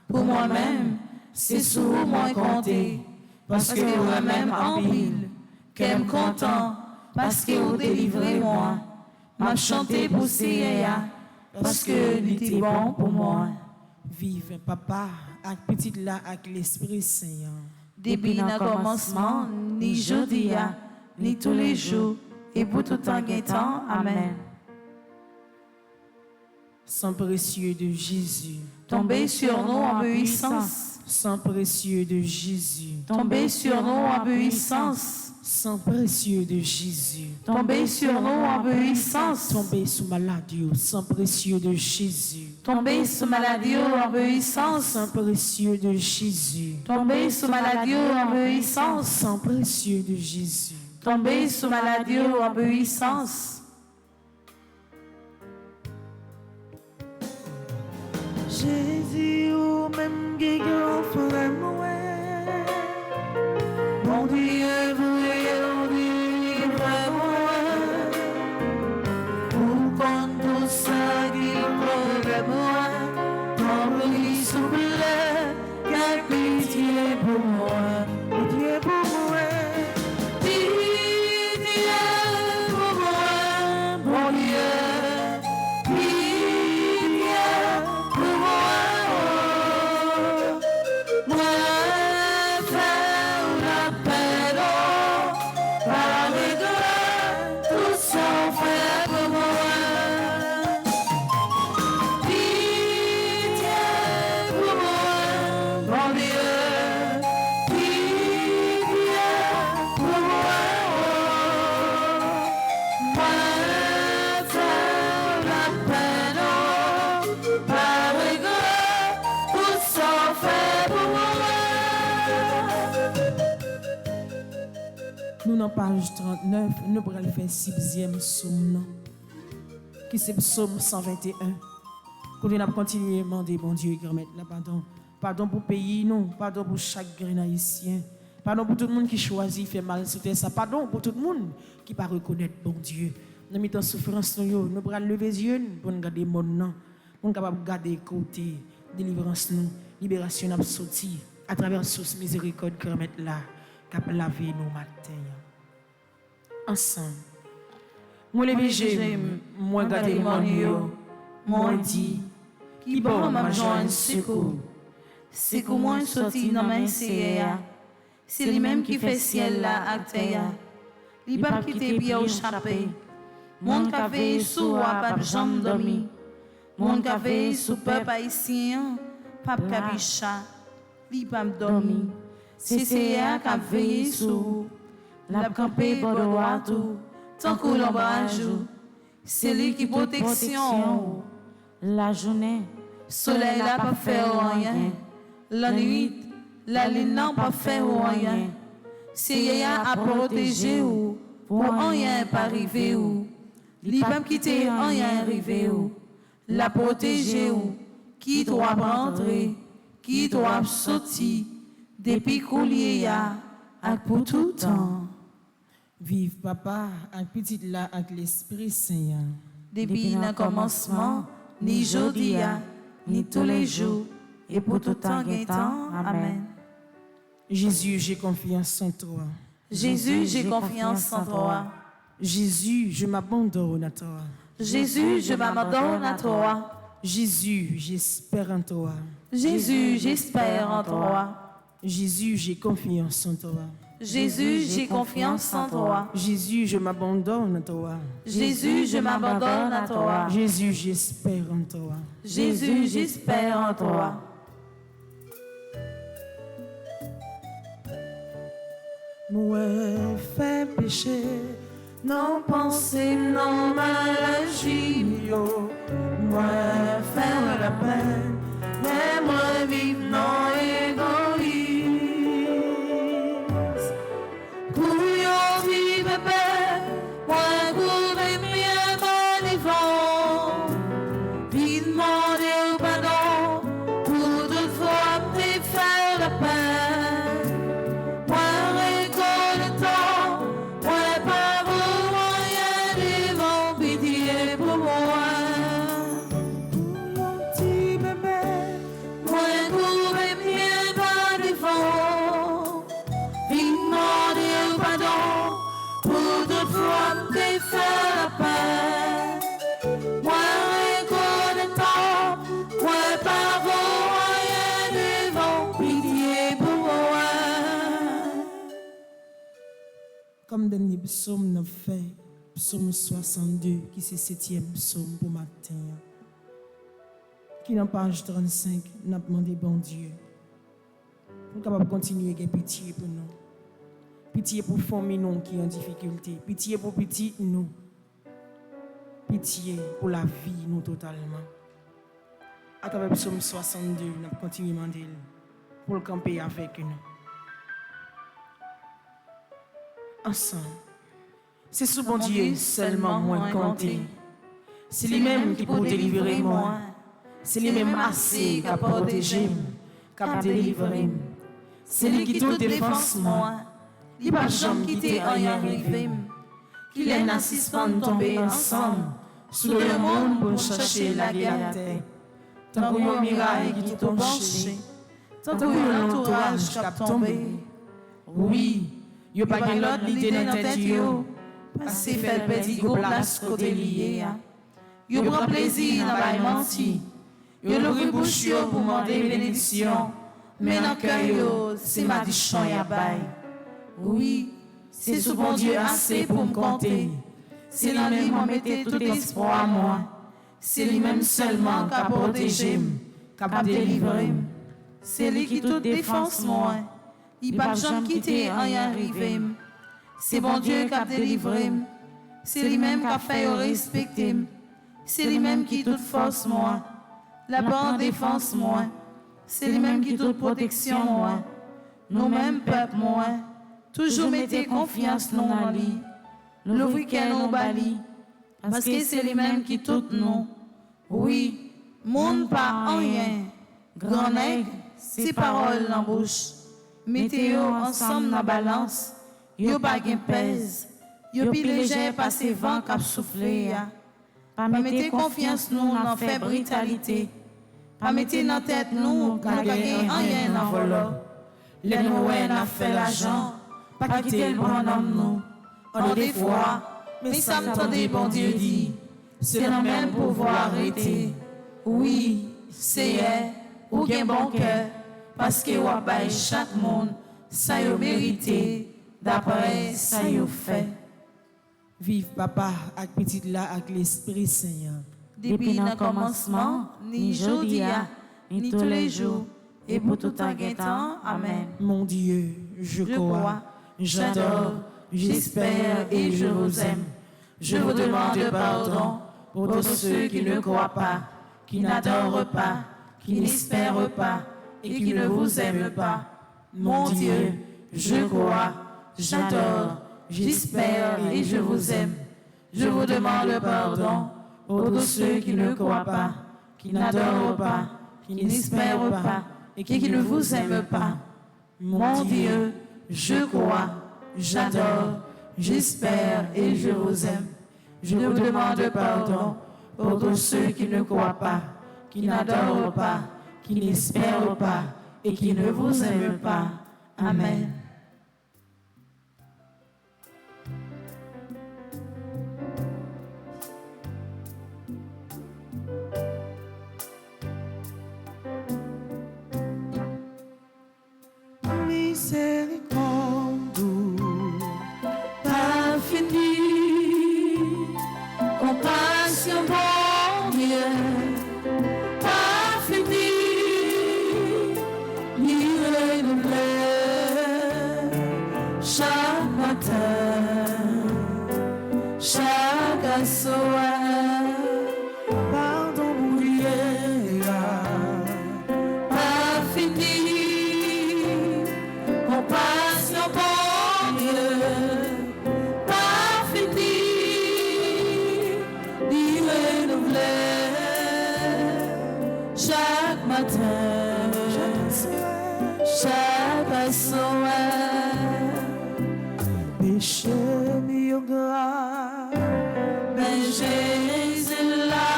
Pour moi-même, c'est sur moi compter. Parce que moi-même en pile, qu'elle me content. Parce que vous délivrez moi. M'a chanté pour Seigneur. Parce que il était bon pour moi. Vive papa, avec petite là, avec l'Esprit Saint. Depuis le commencement, ni jeudi, ni tous les jours, et pour tout temps et temps. Amen. Sang précieux de Jésus, Tombez sur nous en puissance. sang précieux de Jésus, Tombez sur nous en puissance. sang précieux de Jésus, Tombez sur nous en puissance. tombez sous maladie, sang précieux de Jésus, Tombez sous maladie en puissance. sang précieux de Jésus, Tombez sous maladie en puissance. sang précieux de Jésus. Tombez sous maladie en puissance. Jésus, ou même guéguerre, frère, Mon Dieu, vous délivrez-moi. Pour qu'on tout ça délivre-moi. Tombez sous plaît, car pitié pour moi. Dieu pour moi. Nous, dans page 39, nous pourrons faire 6e psaume, qui c'est psaume 121. Quand on a continué à demander, bon Dieu, remettre là, pardon. Pardon pour le pays, non. Pardon pour chaque grain haïtien. Pardon pour tout le monde qui choisit faire mal sur ça. Pardon pour tout le monde qui ne pas reconnaître bon Dieu. Nous mettons en souffrance, nous pourrons lever les yeux pour nous garder le monde, pour nous garder côté, délivrance, nous, libération, nous sorti à travers source miséricorde que remettre là, qui a lavé nos matins. Ensemble. Moi les végés, moi garder mon Dieu, moi dit, qui bon m'a joint secours. C'est que moi sorti dans ma CA. C'est lui-même qui fait ciel là à terre. Il pas quitter bien au chapé. Mon café sous à pas jambe dormi. Mon café sous peuple haïtien, pas capicha. Il pas dormi. C'est CA qui a veillé sous. La campé bordeaux tout. Tant que l'ombrage. C'est lui qui protection. La journée, soleil n'a pas fait rien. La nuit, la lune n'a pas fait rien. C'est Yaya à protéger ou pour rien pas arriver ou. Li pas quitter rien arriver ou. La protéger ou qui doit rentrer, qui doit sortir depuis coulier ya pour tout temps. Vive papa, avec petite là, avec l'Esprit Saint. Depuis le commencement, ni jeudi, ni tous les jours, et pour tout temps et temps. Amen. Jésus, j'ai confiance en toi. Jésus, j'ai confiance en toi. Jésus, je m'abandonne à toi. Jésus, je m'abandonne à toi. Jésus, j'espère en toi. Jésus, j'espère en toi. Jésus, j'ai confiance en toi. Jésus, j'ai confiance en toi. Jésus, je m'abandonne à toi. Jésus, je m'abandonne à toi. Jésus, j'espère en toi. Jésus, j'espère en toi. Moi, fais péché, Non pensée, non maladie, moi, faire la peine, mais moi vivre non égoïste. Couillon vive paix, moi courir bien dans les vents. Vite demander pardon, pour toute fois t'es faire la peine. Moi récolte le temps, moi pas vous moyen devant pitié pour moi. petit bébé, Moi courir bien dans les vents. Vite demander pardon, pour toute fois t'es faire la peine. Moi récolte le temps, moi pas vous moyen devant pitié pour moi. comme dernier psaume n'a fait, psaume 62, qui c'est 7e psaume pour matin. Qui dans page 35, n'a demandé bon Dieu. Pour capable continuer à avoir pitié pour nous. Pitié pour famille nous qui est en difficulté. Pitié pour petit nous. Pitié pour la vie nous totalement. À travers psaume 62, nous allons continuer à demander pour le camper avec nous. Ensemble. C'est sous bon Dieu seulement moins compté. C'est lui-même qui peut délivrer moi. C'est lui-même assez qui a protégé, qui a délivré. C'est lui qui tout défense moi. Il va jamais quitter rien arrivé. Qu'il est n'assiste pas de tomber ensemble. Sous le monde pour chercher la terre. Tant que un miracle qui tout penché. Tant que l'entourage qui a tombé. Oui, il n'y a pas l'autre l'idée dans la tête. Parce que fait le petit go place côté lié. Il prend plaisir dans la menti. Il le bouche pour demander bénédiction. Mais dans le cœur, c'est ma dichon ya bail. Oui, c'est sous bon Dieu assez pour me compter. C'est lui qui mettait tout espoir à moi. C'est lui-même seulement qui a protégé, qui a délivré. C'est lui qui tout défense moi. Il n'a jamais quitté rien arrivé. C'est bon Dieu qui a délivré. C'est lui-même qui a fait respecter. C'est lui-même qui toute force moi. La bonne défense moi. C'est lui-même qui toute protection moi. Nous-mêmes peuple moi. Toujours mettez confiance nous en lui. Le week-end au bali. Parce que c'est lui-même qui tout nous. Oui, monde pas en rien. Grand nègre, c'est paroles en bouche. Mettez-yo ensemble dans la balance. Yo pas gen pèse. Yo pi léger par ces vents qui soufflé. Pas mettez confiance nous dans faible brutalité. Pas mettez dans tête nous qu'à gagner rien dans volo. Les nous n'a fait l'argent. Pas quitter le bonhomme nous. En des fois, mais ça m'entendait bon Dieu dit. C'est le même pouvoir arrêter. Oui, c'est ou gen bon cœur. Parce que ou bail chaque monde, ça y mérité. D'après ça y fait. Vive papa avec petite là avec l'Esprit Saint. Depuis le commencement, ni jour ni tous les jours, et pour tout un temps. Amen. Mon Dieu, je crois, j'adore, j'espère et je vous aime. Je vous demande pardon pour tous ceux qui ne croient pas, qui n'adorent pas, qui n'espèrent pas et qui ne vous aiment pas. Mon Dieu, je crois, j'adore, j'espère et je vous aime. Je vous demande pardon pour tous ceux qui ne croient pas, qui n'adorent pas, qui n'espèrent pas et qui ne vous aiment pas. Mon Dieu, je crois, j'adore, j'espère et je vous aime. Je vous demande pardon pour tous ceux qui ne croient pas, qui n'adorent pas, qui n'espèrent pas et qui ne vous aiment pas. Amen. miséricorde, pas fini, compassion bon Dieu, pas fini, ni renouvelé, chaque matin, chaque soir, pardon mouillé, pas fini, compassion bon Dieu, pas fini, ni renouvelé, chaque matin, chaque soir, péché mieux grave, mais Jésus là,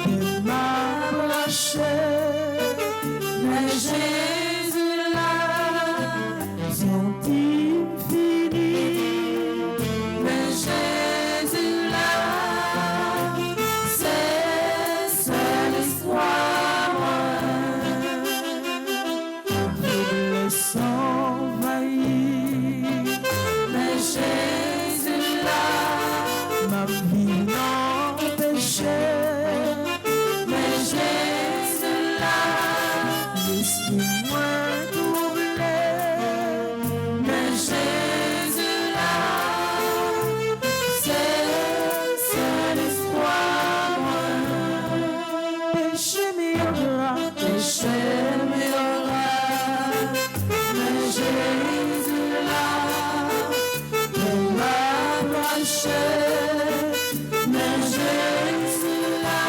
il m'a lâché, mais Jésus là, sont infinis, mais Jésus là, c'est seul espoir. faiblesse envahie, Mais Jésus là, ma vie non péché, mais Jésus là, laisse-moi troublé, mais Jésus là, c'est l'espoir. péché mieux grave, Péché m'aura, mais Jésus là, il m'a lâché, mais Jésus là,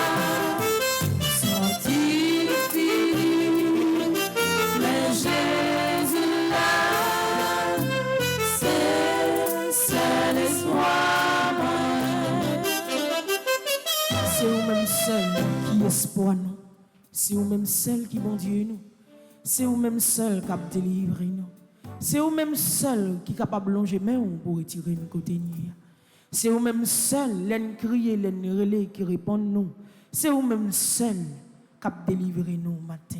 sorti fini, mais Jésus là, c'est l'espoir. c'est vous-même seul qui espoir nous, c'est vous-même seul qui bon Dieu nous, c'est vous-même seul qui a délivré nous, c'est vous-même seul qui est capable de longer main pour retirer nous côté nuit. C'est vous-même seul, l'en crier, l'en relais qui répond nous. C'est vous-même seul qui a délivré nous matin.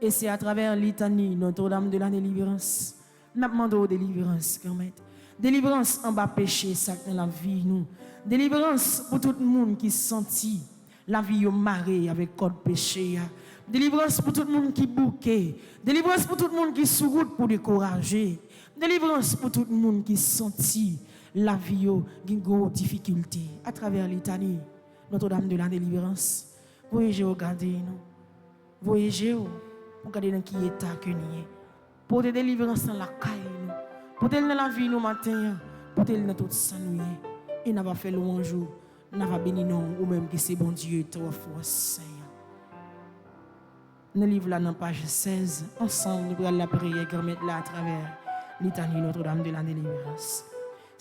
Et c'est à travers litanie Notre-Dame de la délivrance. Nous demandons délivrance, quand même. Délivrance en bas péché, ça dans la vie nous. Délivrance pour tout le monde qui sentit la vie marée avec code péché. Délivrance pour tout le monde qui bouquet. Délivrance pour tout le monde qui sous route pour décourager. Délivrance pour tout le monde qui sentit la vie qui a des difficultés à travers litanie Notre-Dame de la délivrance. Voyez, regardez nous. Voyez, regardez dans qui état que nous sommes. Pour des délivrances dans la caille nous. Pour dans la vie nous matin. Pour dans tout ça nous. Et n'a pas fait louange. N'a pas béni non ou même que c'est bon Dieu trois fois Seigneur. Nous livre là dans page 16. Ensemble nous prenons la prière grand mettre là à travers litanie Notre-Dame de la délivrance.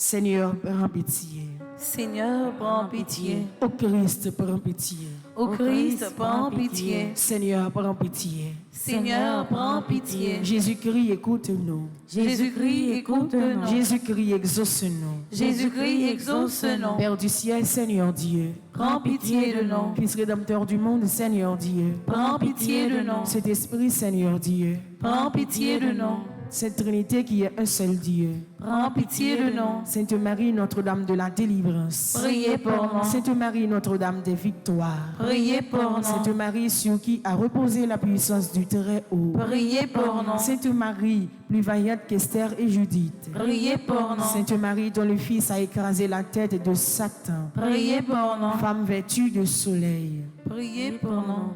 Seigneur, prends pitié. Seigneur, prends pitié. Au Christ, prends pitié. Au Christ, prends pitié. Seigneur, prends pitié. Seigneur, prends pitié. Jésus-Christ, écoute-nous. Jésus-Christ, écoute-nous. Jésus-Christ, exauce-nous. Jésus-Christ, exauce-nous. Père du ciel, Seigneur Dieu. Prends pitié de nous. Fils rédempteur du monde, Seigneur Dieu. Prends pitié de nous. Cet esprit, Seigneur Dieu. Prends pitié de nous. Cette Trinité qui est un seul Dieu. Prends pitié de nous. Sainte Marie, Notre-Dame de la délivrance. Priez pour nous. Sainte Marie, Notre-Dame des victoires. Priez pour Sainte nous. Marie, sur qui a reposé la puissance du Très-Haut. Priez pour nous. Sainte Marie, plus vaillante qu'Esther et Judith. Priez pour nous. Sainte Marie, dont le Fils a écrasé la tête de Satan. Priez pour nous. Femme vêtue de soleil. Priez pour nous.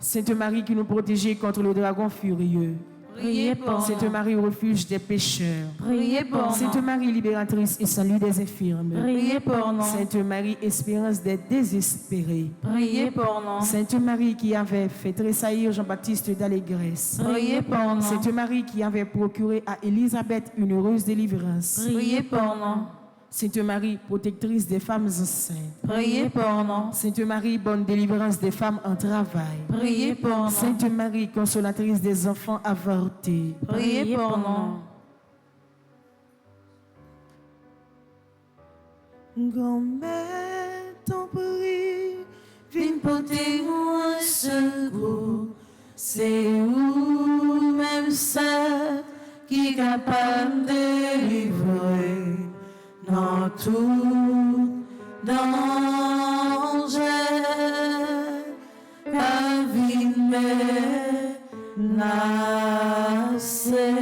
Sainte Marie qui nous protégeait contre le dragon furieux. Priez pour Sainte nous. Marie, refuge des pécheurs. Priez pour Sainte nous. Marie, libératrice et salut des infirmes. Priez pour nous. Sainte Marie, espérance des désespérés. Priez pour nous. Sainte Marie qui avait fait tressaillir Jean-Baptiste d'allégresse. Priez pour nous. Sainte Marie qui avait procuré à Élisabeth une heureuse délivrance. Priez pour nous. Sainte Marie, protectrice des femmes enceintes. Priez pour nous. Sainte Marie, bonne délivrance des femmes en travail. Priez pour nous. Sainte Marie, consolatrice des enfants avortés. Priez pour nous. Grand-mère, t'en prie, Viens porter un secours, c'est où même ça. capable de délivrer dans tout danger. La vie menacée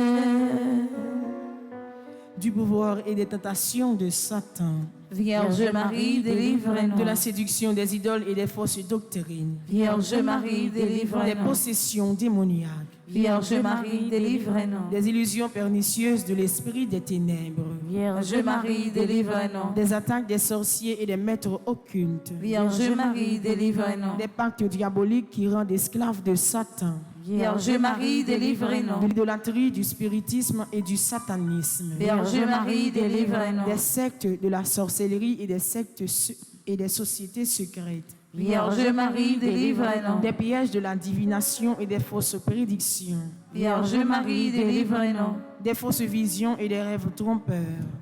du pouvoir et des tentations de Satan, Vierge Marie, délivre-nous. de la séduction des idoles et des fausses doctrines, Vierge Marie, des délivre-nous. possessions démoniaques, Vierge Marie, délivre-nous. des illusions pernicieuses de l'esprit des ténèbres, Vierge Marie, délivre-nous. des attaques des sorciers et des maîtres occultes, Vierge Marie, délivre-nous. des pactes diaboliques qui rendent esclaves de Satan, Vierge Marie, de délivre-nous. l'idolâtrie, du spiritisme et du satanisme, Vierge Marie, des délivre-nous. sectes de la sorcellerie et des sectes et des sociétés secrètes, Vierge Marie, délivre-nous. des pièges de la divination et des fausses prédictions, Vierge Marie, délivre-nous. des fausses visions et des rêves trompeurs,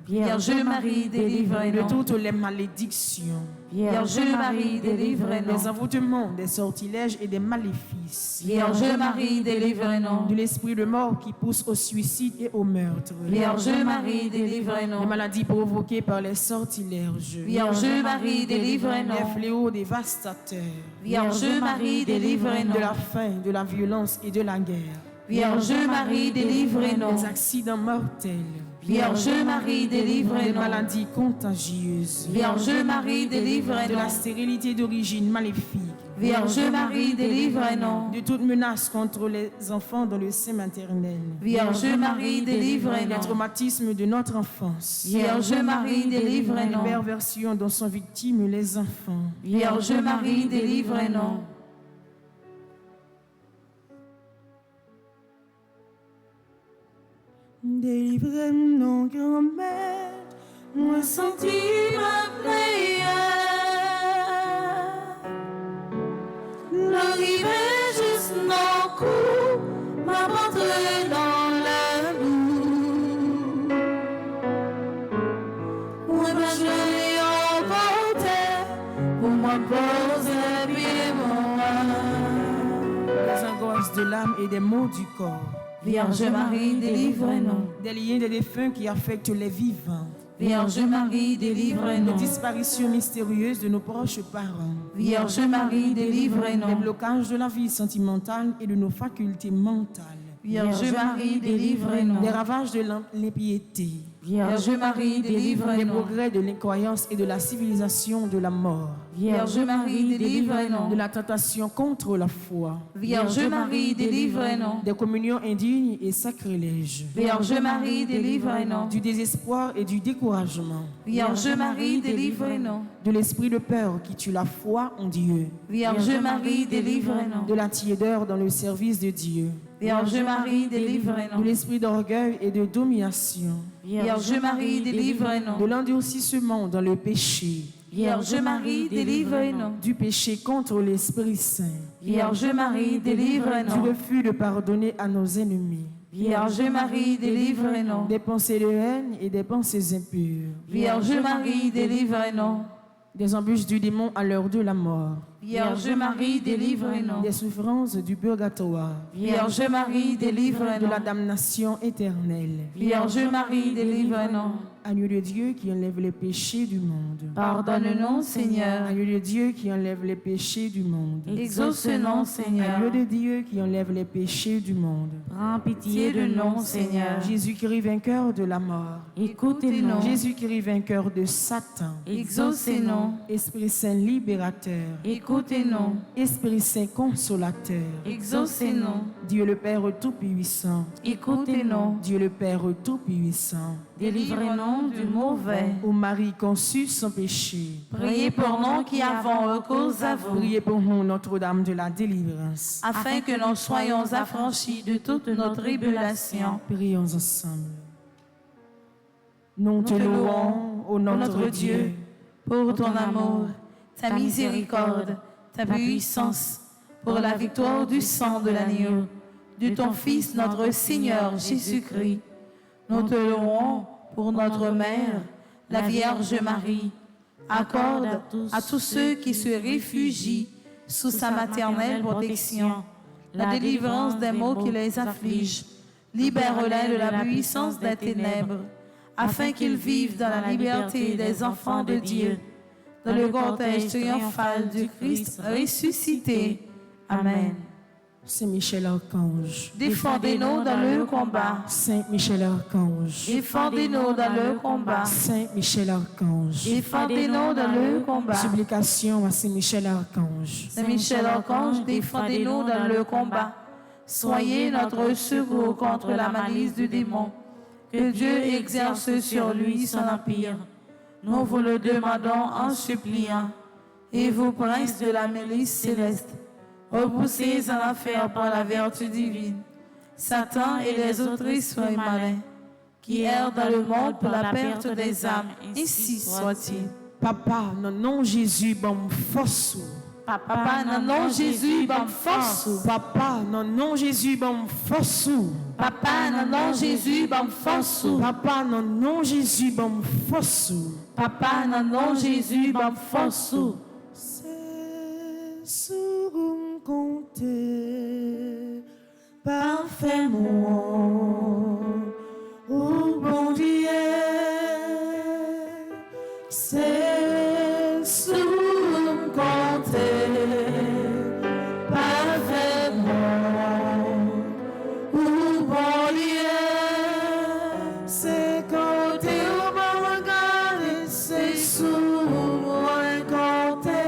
Vierge Marie, de délivre-nous. toutes les malédictions, Vierge Marie, des délivre-nous. envoûtements, des sortilèges et des maléfices, Vierge Marie, délivre-nous. de l'esprit de mort qui pousse au suicide et au meurtre, Vierge Marie, des délivre-nous. maladies provoquées par les sortilèges, Vierge Marie, des délivre-nous. fléaux dévastateurs, Vierge Marie, de la délivre-nous. faim, de la violence et de la guerre, Vierge Marie, délivre-nous. des accidents mortels, Vierge Marie, des délivre-nous. maladies contagieuses, Vierge Marie, de la délivre-nous. stérilité d'origine maléfique, Vierge Marie, délivre-nous. de toute menace contre les enfants dans le sein maternel, Vierge Marie, des délivre-nous. traumatismes de notre enfance, Vierge Marie, les délivre-nous. perversions dont sont victimes les enfants, Vierge Marie, délivre-nous. Délivre-nous, grand-mère, moi Senti ma prière, l'arrivée juste dans le cou, m'a rentré dans la boue. Moi, je l'ai emporté pour moi poser pied moi. des angoisses de l'âme et des maux du corps, Vierge Marie, délivre-nous. des liens des défunts qui affectent les vivants, Vierge Marie, des délivre-nous. disparitions mystérieuses de nos proches parents, Vierge Marie, des délivre-nous. blocages de la vie sentimentale et de nos facultés mentales, Vierge Marie, délivre-nous. des ravages de l'impiété, Vierge Marie, des délivre-nous. progrès de l'incroyance et de la civilisation de la mort, Vierge Marie, de délivre-nous. la tentation contre la foi, Vierge Marie, délivre-nous. des communions indignes et sacrilèges, Vierge Marie, délivre-nous. du désespoir et du découragement, Vierge Marie, délivre-nous. de l'esprit de peur qui tue la foi en Dieu, Vierge Marie, délivre-nous. de la tiédeur dans le service de Dieu, Vierge Marie, de délivre-nous. l'esprit d'orgueil et de domination, Vierge Marie, de délivre-nous. l'endurcissement dans le péché, Vierge Marie, délivre-nous. du péché contre l'Esprit Saint, Vierge Marie, du délivre-nous. refus de pardonner à nos ennemis, Vierge Marie, délivre-nous. des pensées de haine et des pensées impures, Vierge Marie, délivre-nous. des embûches du démon à l'heure de la mort, Vierge Marie, délivre-nous. des souffrances du purgatoire, Vierge Marie, de délivre-nous. la damnation éternelle. Vierge Marie, délivre-nous. Agneau de Dieu qui enlève les péchés du monde. Pardonne-nous, Seigneur. Agneau de Dieu qui enlève les péchés du monde. Exauce-nous, Seigneur. Agneau de Dieu qui enlève les péchés du monde. Prends pitié de nous, Seigneur. Jésus-Christ vainqueur de la mort. Écoutez-nous. Jésus-Christ vainqueur de Satan. Exaucez-nous. Esprit Saint libérateur. Écoutez-nous. Esprit Saint consolateur. Exaucez-nous. Dieu le Père Tout-Puissant. Écoutez-nous. Dieu le Père Tout-Puissant. Délivrez-nous du mauvais. Ô Marie conçue sans péché. Priez pour nous qui avons recours à vous, Priez pour nous, Notre-Dame de la délivrance. afin que nous soyons affranchis de toute notre tribulation. Prions ensemble. Nous te louons, ô notre Dieu, pour ton amour, ta miséricorde, ta puissance, pour la victoire du sang de l'agneau, de ton Fils notre Seigneur Jésus-Christ. Nous te louons pour notre Mère, la Vierge Marie. Accorde à tous ceux qui se réfugient sous sa maternelle protection la délivrance des maux qui les affligent, Libère-les de la puissance des ténèbres, afin qu'ils vivent dans la liberté des enfants de Dieu, dans le cortège triomphal du Christ ressuscité. Amen. Saint Michel Archange, Défendez-nous dans le combat. Saint Michel Archange, Défendez-nous dans le combat. Saint Michel Archange, Défendez-nous dans le combat. supplication à Saint Michel Archange. Saint Michel Archange, défendez-nous dans le combat. Soyez notre secours contre la malice du démon. Que Dieu exerce sur lui son empire. Nous vous le demandons en suppliant. Et vous, princes de la milice céleste, repoussez en enfer par la vertu divine Satan et les autres esprits malins qui errent dans le monde pour la perte des âmes, ainsi soit-il. Papa, non non Jésus, bon force. Papa, non non Jésus, bon force. Papa, non non Jésus, bon force. Papa, non non Jésus, bon force. Papa, non non Jésus, bon force. Papa, non non Jésus, bon force. C'est sur un compter parfaitement au bon Dieu. C'est sur un compter parfaitement au bon Dieu. C'est compter au bon regard et c'est sur un compter.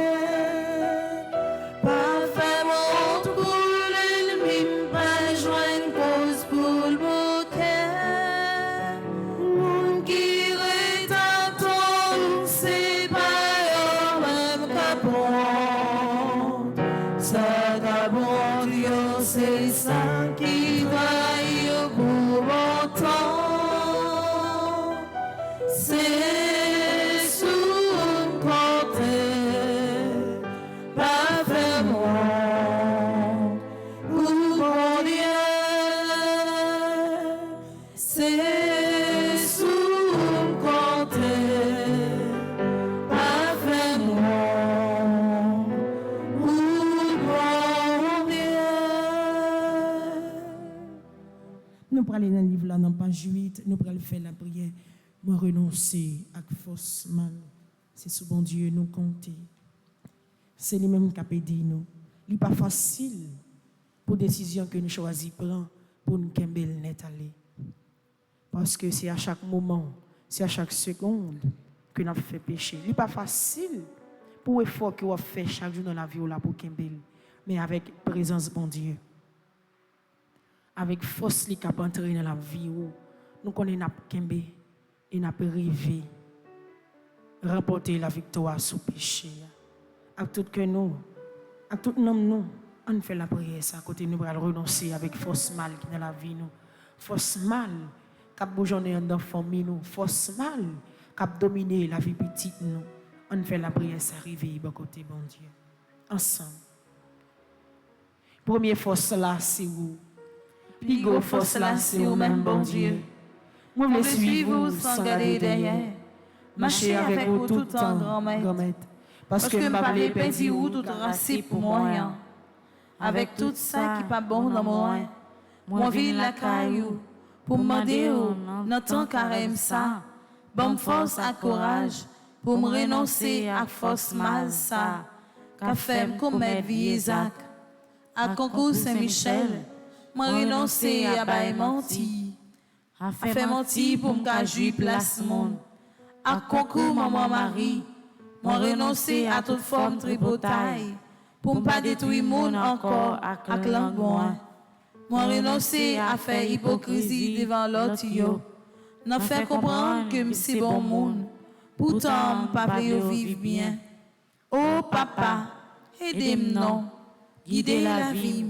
C'est ça qui vaille pour longtemps. C'est sous un côté, pas vraiment, pour mon Dieu. C'est sous un côté, pas vraiment, pour mon Dieu. Nous prenons aller dans le livre là, dans page 8, nous prenons faire la prière. Moi renoncer à force mal. C'est sous bon Dieu nous compter. C'est lui-même qui a dit nous. Il n'est pas facile pour décision que nous choisissons prendre pour nous kembel net aller. Parce que c'est à chaque moment, c'est à chaque seconde que nous fait péché. Il n'est pas facile pour l'effort que vous fait chaque jour dans la vie là pour kembel. Mais avec présence bon Dieu. Avec force qui a entré dans la vie où nous connaissons kembe et n'a rêvé remporter la victoire sur le péché. À tout que nous, à tout nous, on fait la prière ça côté nous allons renoncer avec force mal qui dans la vie nous. Force mal qui a bougeonné dans la famille nous, force mal qui a dominé la vie petite nous. On fait la prière ça arriver bon côté bon Dieu. Ensemble. Première force là c'est vous. Pigo force là, c'est au même bon Dieu. Moi, je suivre vous sans garder derrière. Marcher avec vous tout le temps, grand-mère. Parce que je ne vais pas dire où tout tracé pour moi. Avec tout ça qui n'est pas bon dans moi. Moi, je vis la caillou pour me demander dans ton carême ça. Bonne force et courage pour me renoncer à force mal ça. Qu'a fait me commettre vie Isaac. À concours Saint-Michel. Moi renoncer à bailler menti, à faire menti pour me jouir place monde. À concours maman Marie, moi renoncer à toute forme tripotaille, pour me pas détruire monde encore à langue bon. Moi renoncer à faire hypocrisie devant l'autre yo, n'en faire comprendre que c'est bon monde, pourtant pas vivre bien. Oh papa, aidez-moi non, guidez la vie.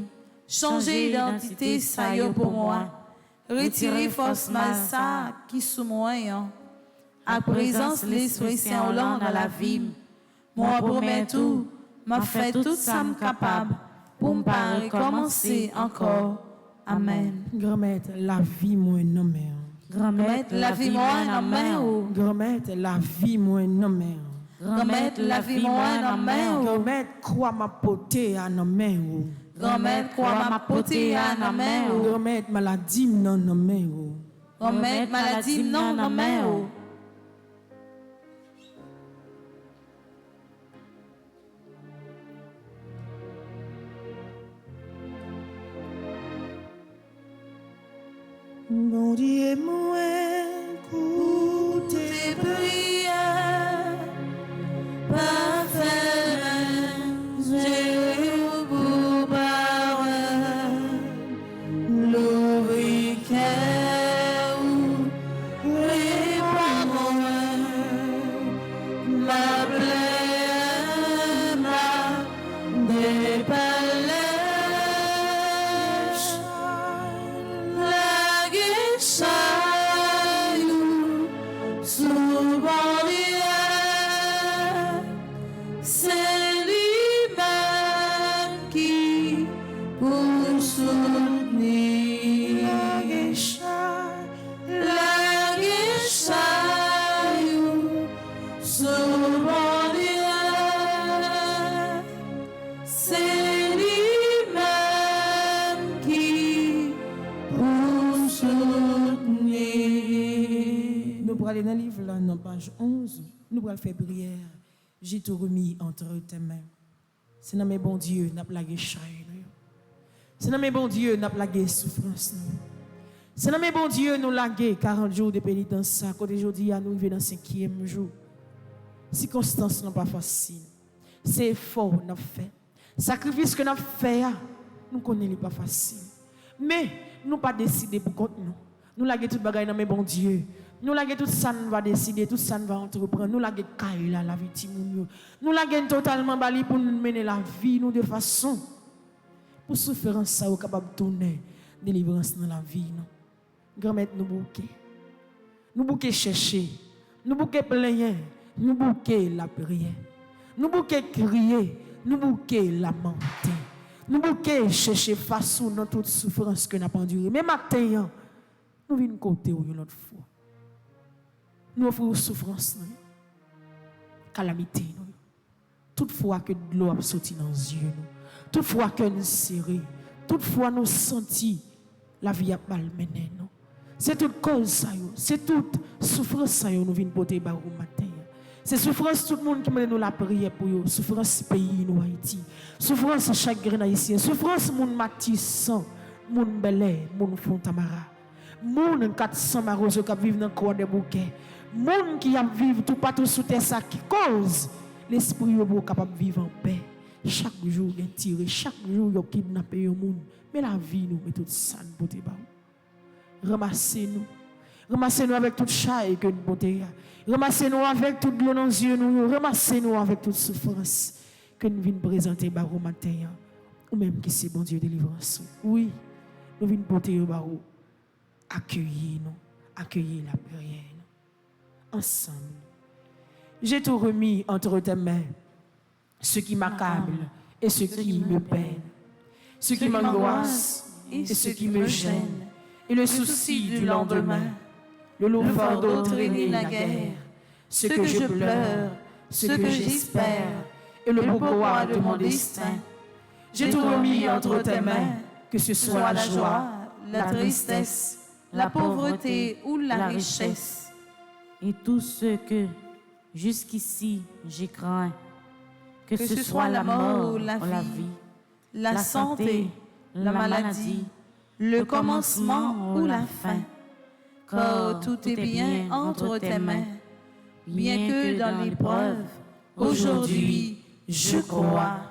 Changer d'identité, ça y est pour moi. Retirer force mal ça qui sous moi. À présence, l'Esprit Saint dans la vie. Moi, promets tout, m'a fait tout ça capable pour me pas recommencer encore. Amen. Grand-mère, la vie, moi, non, mais. Grand-mère, la vie, moi, non, mais. Grand-mère, la vie, moi, non, mais. Remettre la vie moi dans main ou. Remettre quoi ma poté à nos mains ou. Remettre quoi ma poté à dans main ou. Remettre maladie dans nos mains ou. Remettre maladie non dans main ou. Bon Dieu, moi, écoute tes prières, parfait, j'ai pour parole, l'ouvrir cœur, réparer, ma plaie, ma dépalèche, la guichaille, souvent c'est lui-même qui pour soutenir la guichaille, souvent c'est lui-même qui pour soutenir. Nous pour aller dans le livre là, dans page 11, nous pour faire prière. J'ai tout remis entre tes mains. C'est dans mes bons dieux, n'a pas chaille. C'est dans mes bons dieux, n'a pas souffrance. C'est dans mes bons dieux, nous laguer 40 jours de pénitence. Quand aujourd'hui, nous vivons dans le 5e jour. Circonstances n'est pas facile. C'est effort qu'on a fait. Sacrifice que nous avons fait, nous connaissons pas facile. Mais nous pas décider pour compte nous. Nous laguer tout bagaille dans mes bons dieux. Nous laguer tout ça nous va décider, tout ça nous va entreprendre. Nous laguer caille la vie timounio. Nous laguer totalement bali pour nous mener la vie nous de façon pour souffrance ça ou capable de tourner délivrance dans la vie nous. Grand-mère nous bouquer. Nous bouquer chercher. Nous bouquer plaigner. Nous bouquer la prière. Nous bouquer crier. Nous bouquer lamenter. Nous bouquer chercher façon dans toute souffrance que nous avons endurée. Mais maintenant, nous venons côté ou une autre fois. Nous offrons souffrance, calamité. Toutefois que de l'eau a sorti dans les yeux, toutefois que nous serrés, toutefois nous sentis la vie a malmenée. C'est toute cause, ça, c'est toute souffrance ça, nous venons porter par au matin. C'est souffrance tout le monde qui m'a nous la prière pour eux, souffrance pays nous Haïti, souffrance chaque grain haïtien, souffrance moun Matissan, moun Belé, moun Fontamara, moun 400 maroso qui vivent dans le corps des bouquets. Moun qui a vivre tout partout sous terre ça qui cause l'esprit est capable de vivre en paix. Chaque jour il tiré, chaque jour il kidnappé un monde. Mais la vie nous met tout ça pour te ba. Ramassez-nous. Ramassez-nous avec toute chair que nous portons. Ramassez-nous avec toute l'eau dans les yeux nous. Ramassez-nous avec toute souffrance que nous venons présenter barou matin. Ou même qui c'est bon Dieu délivrance. Oui, nous venons porter au barou. Accueillir nous, accueillir la prière. Ensemble. J'ai tout remis entre tes mains, ce qui m'accable et ce qui me peine, ce qui m'angoisse et ce qui me gêne, et le souci du lendemain, le lourd fardeau traîner la guerre, ce que je pleure, ce que j'espère, et le pourquoi de mon destin. J'ai tout remis entre tes mains, que ce soit la joie, la tristesse, la pauvreté ou la richesse. Et tout ce que jusqu'ici j'ai craint, que ce soit la mort ou la vie, la santé, la maladie, le commencement ou la fin, car tout est bien entre tes mains, bien que dans l'épreuve, aujourd'hui, je crois.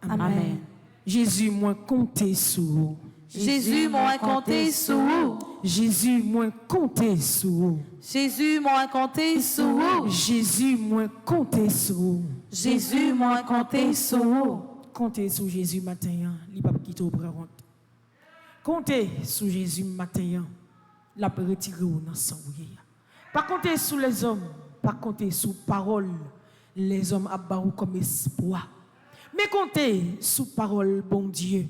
Amen. Jésus, moi compter sur vous. Jésus, moi compter sur vous. Jésus, moi compter sur vous. Jésus, moi compter sur vous. Jésus, moi compter sur vous. Jésus, moi compter sur vous. Comptez sur Jésus matin, il va quitter au prendre. Comptez sur Jésus matin, la peut retirer dans sang. Pas compter sur les hommes, pas compter sur parole, les hommes abattent comme espoir. Mais comptez sur parole bon Dieu.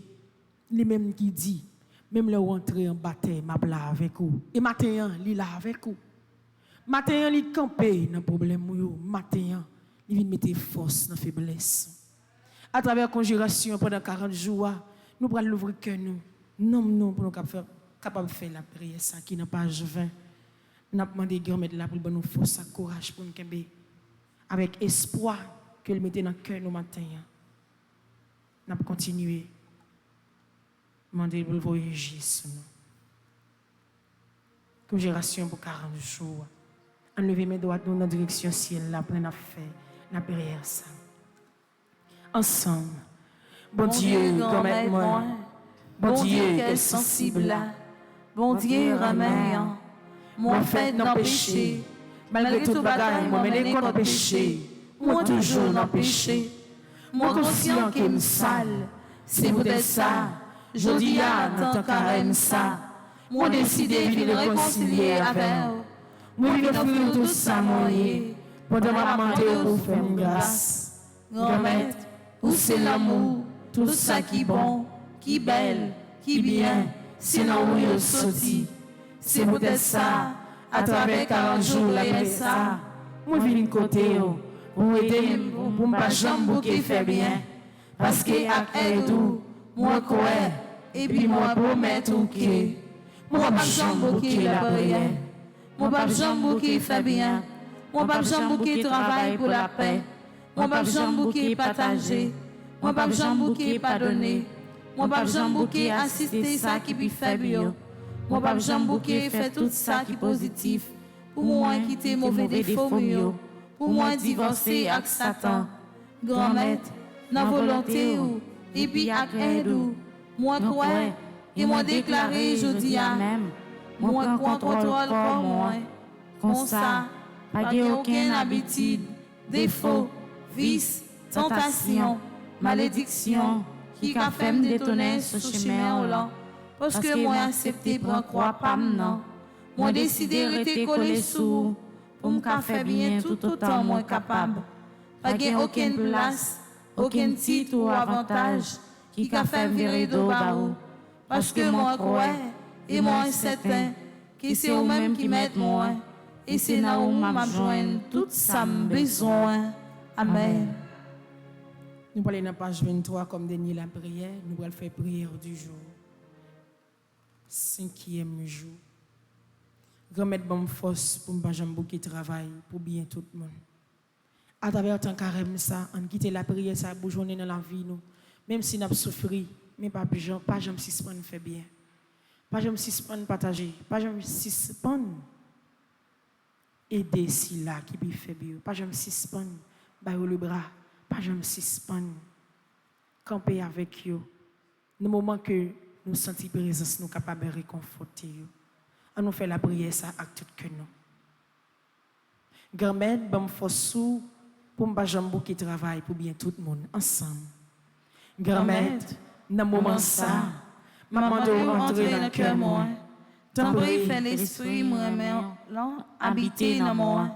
Les mêmes qui dit, même le rentrer en bataille, m'a là avec vous. Et matin, il là avec vous. Matin, il campé dans problème yo. Matin, il vient mettre force dans la faiblesse. À travers la conjuration pendant 40 jours, nous pourrons l'ouvrir que nous pour nous capables de faire la prière, ça qui n'a pas 20. Nous avons demandé à mettre là pour nous force et courage pour nous avec espoir que le mette dans le cœur nous matin. Nous allons continuer. Demander pour le voyager sur nous. Conjuration pour 40 jours. Enlever mes doigts dans la direction ciel là pour nous faire la prière ça. Ensemble. Bon Dieu, comme moi. Bon Dieu, est sensible là. Bon Dieu, ramène. Moi fait dans péché. Malgré toute bagaille, moi mené contre péché. Moi toujours dans péché. Moi conscient que me sale. C'est peut-être ça. Je dis à tant carême ça. Moi décidé de me réconcilier avec vous. Moi je offrir tout ça moyen. Pendant ma montée pour faire grâce. Grand-mère, où c'est l'amour, tout ça qui est bon, qui est belle, qui est bien, c'est là où il sorti. C'est peut-être ça, à travers 40 jours, la ça. Moi, je viens de côté, pour aider, pour ne pas jamais qui fait bien. Parce que, avec tout, moi, quoi, et puis moi, promets tout qui. Moi, pas jamais qui la prière. Moi, pas jamais qui fait bien. Moi, pas jamais qui travaille pour la paix. Moi, pas jamais qui partager. Moi, pas jamais qui pardonner. Moi, pas jamais qui assister ça qui peut faire bien. Moi, pas jamais qui fait tout ça qui est positif. Pour moi, quitter mauvais défauts mieux. Pour moi, divorcer avec Satan. Grand-mère, dans volonté ou, et puis avec aide ou. Moi, quoi, et moi déclaré, je dis à même. Moi, contrôle pour moi. Comme ça, pas aucune habitude, défaut, vice, tentation, malédiction, qui a fait me détonner ce chemin au long. Parce que moi, accepté pour croire pas maintenant. Moi, décidé de rester collé sous, pour me faire bien tout autant moi capable. Pas aucune place, aucun titre ou avantage, qui a fait me virer de barreau. Parce que moi, crois, et moi, certain, que c'est eux-mêmes qui mettent moi. Et c'est là où m'a besoin tout ça besoin. Amen. Nous allons aller dans la page 23 comme dernier la prière. Nous allons faire prière du jour. 5e jour. Remettre bonne force pour ne pas jamais beaucoup de travail pour bien tout le monde. À travers tant carême ça, on quitte la prière ça pour journée dans la vie nous. Même si nous avons souffert, mais pas jamais suspendre faire bien. Pas jamais suspendre partager, pas jamais suspendre aider si là qui peut faire bien. Pas jamais suspendre bailler le bras, pas jamais suspendre camper avec eux. Dans le moment que nous sentons présence, nous sommes capables de réconforter eux. On nous fait la prière ça avec tout que nous. Grand-mère, bon force pour ne pas jamais beaucoup de travail pour bien tout le monde ensemble. Grand-mère, dans le moment ça, maman doit rentrer dans le cœur moi. Tant pis fait l'esprit moi habiter dans moi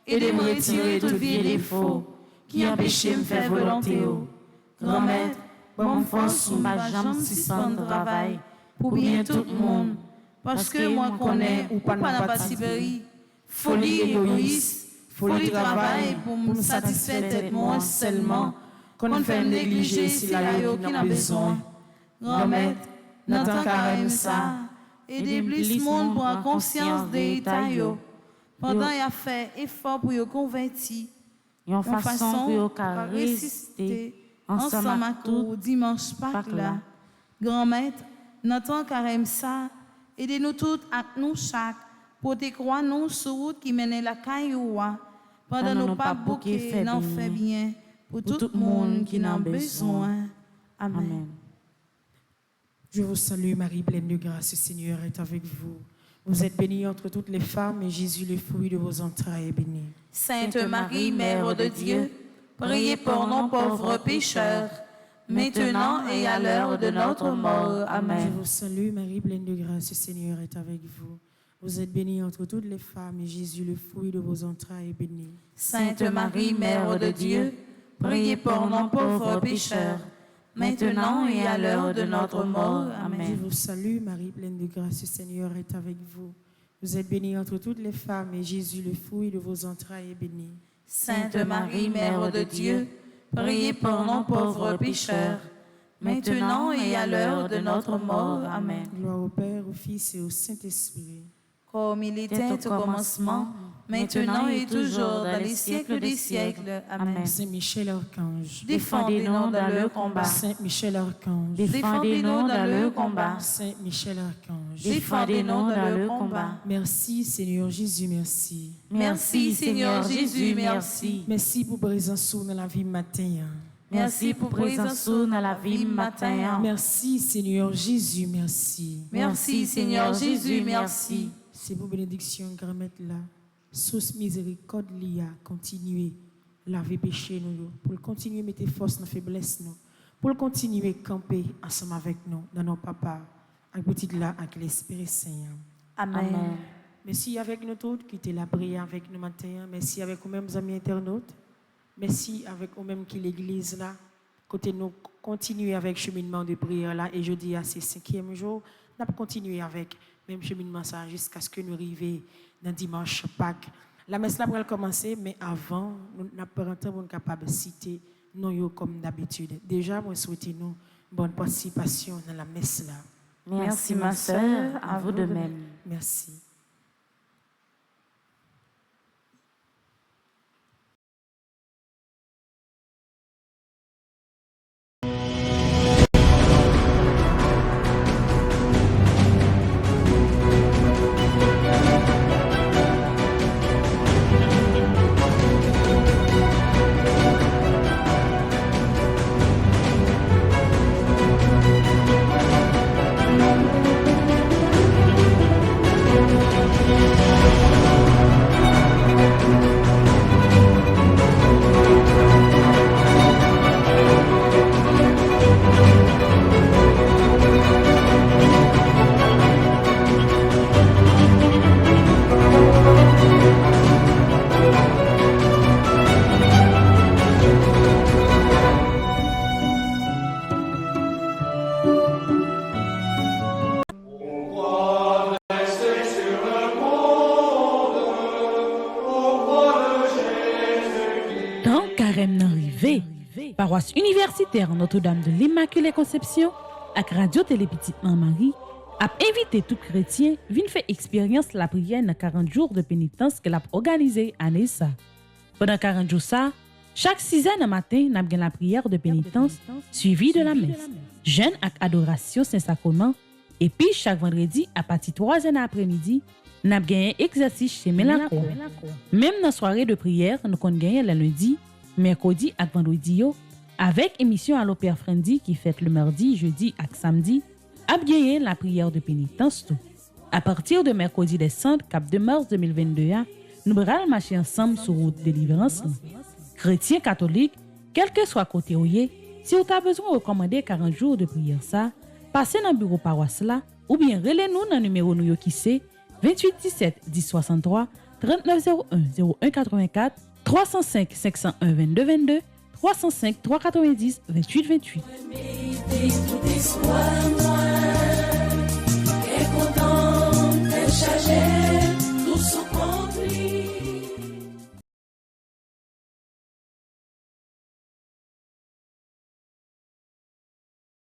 et de me retirer tout vieux défaut qui empêche de me faire volonté. Grand-mère, bon force pour ne pas jamais suspendre le travail pour bien tout le monde. Parce que moi connais ou pas n'a pas si folie égoïste, folie travail pour me satisfaire d'être moi seulement, qu'on fait négliger si la yo qui n'a besoin. Grand-mère, n'entend carême ça, et des plus monde prend conscience des états yo. Pendant y a fait effort pour yo convertir, en façon pour yo résister ensemble à tout dimanche Pâques là. Grand-mère, n'entend carême ça, aidez-nous toutes à nous chaque pour te croire nous sur route qui mène la cailloua pendant nos pas bouquets n'en fait bien pour tout le monde qui en a besoin. Amen. Je vous salue Marie pleine de grâce, le Seigneur est avec vous. Vous êtes bénie entre toutes les femmes et Jésus le fruit de vos entrailles est béni. Sainte Marie, Mère de Dieu, priez pour nos pauvres pécheurs, maintenant et à l'heure de notre mort. Amen. Je vous salue, Marie, pleine de grâce, le Seigneur est avec vous. Vous êtes bénie entre toutes les femmes, et Jésus, le fruit de vos entrailles, est béni. Sainte Marie, Mère de Dieu, priez pour nos pauvres pécheurs, maintenant et à l'heure de notre mort. Amen. Je vous salue, Marie, pleine de grâce, le Seigneur est avec vous. Vous êtes bénie entre toutes les femmes, et Jésus, le fruit de vos entrailles, est béni. Sainte Marie, Mère de Dieu, priez pour nous pauvres pécheurs, maintenant et à l'heure de notre mort. Amen. Gloire au Père, au Fils et au Saint-Esprit. Comme il était au commencement, maintenant et toujours, dans les siècles des siècles. Amen. Saint Michel Archange, Défendez-nous dans le combat. Saint Michel Archange, Défendez-nous dans le combat. Saint Michel Archange. Défendez-nous dans le combat. Merci Seigneur Jésus, merci. Merci Seigneur Jésus, merci. Merci pour présence dans la vie matin. Merci pour présence dans la vie matin. Merci Seigneur Jésus, merci. Merci Seigneur Jésus, merci. C'est pour bénédiction grand-mère là. Sous miséricorde liya, continuer laver péché nous, pour continuer mettre force dans faiblesse nous, pour continuer camper ensemble avec nous dans nos papas, avec petit là avec l'Esprit Saint. Amen. Merci avec nous tous qui étaient là prière avec nous matin. Merci avec nous mêmes amis internautes. Merci avec nous mêmes qui l'église là. Côté nous continuer avec cheminement de prière là et jeudi à ce 5e jour, nous allons continuer avec même cheminement ça jusqu'à ce que nous arrivions dans dimanche Pâques. La messe là va commencer, mais avant, nous n'avons pas pour capable de citer nous comme d'habitude. Déjà, moi souhaitez nous bonne participation dans la messe là. Merci ma sœur, à vous de même. Merci. Paroisse universitaire Notre-Dame de l'Immaculée Conception avec Radio Télé Petite Marie a invité tout chrétien à faire expérience la prière dans 40 jours de pénitence qu'elle a organisé à Nessa. Pendant 40 jours ça, chaque 6 heures du matin, nous avons la prière de pénitence suivie de la messe, jeûne avec adoration Saint-Sacrement et puis chaque vendredi à partir de 3 heures après-midi, nous avons un exercice chez Mélacour. Même dans la soirée de prière, nous avons gagné le lundi, mercredi et vendredi avec émission à l'Opéra Friendly qui fête le mardi, jeudi et samedi, a gagné la prière de pénitence tout. À partir de mercredi décembre, cap de mars 2022, nous allons marcher ensemble sur route de délivrance. Chrétiens catholiques, quel que soit côté où y est, si vous avez besoin de recommander 40 jours de prière ça, passez dans le bureau paroisse là ou bien relez-nous dans le numéro nous qui c'est 28 17 10 63 39 01 01 84 305 501 22 22 305 390 28 28.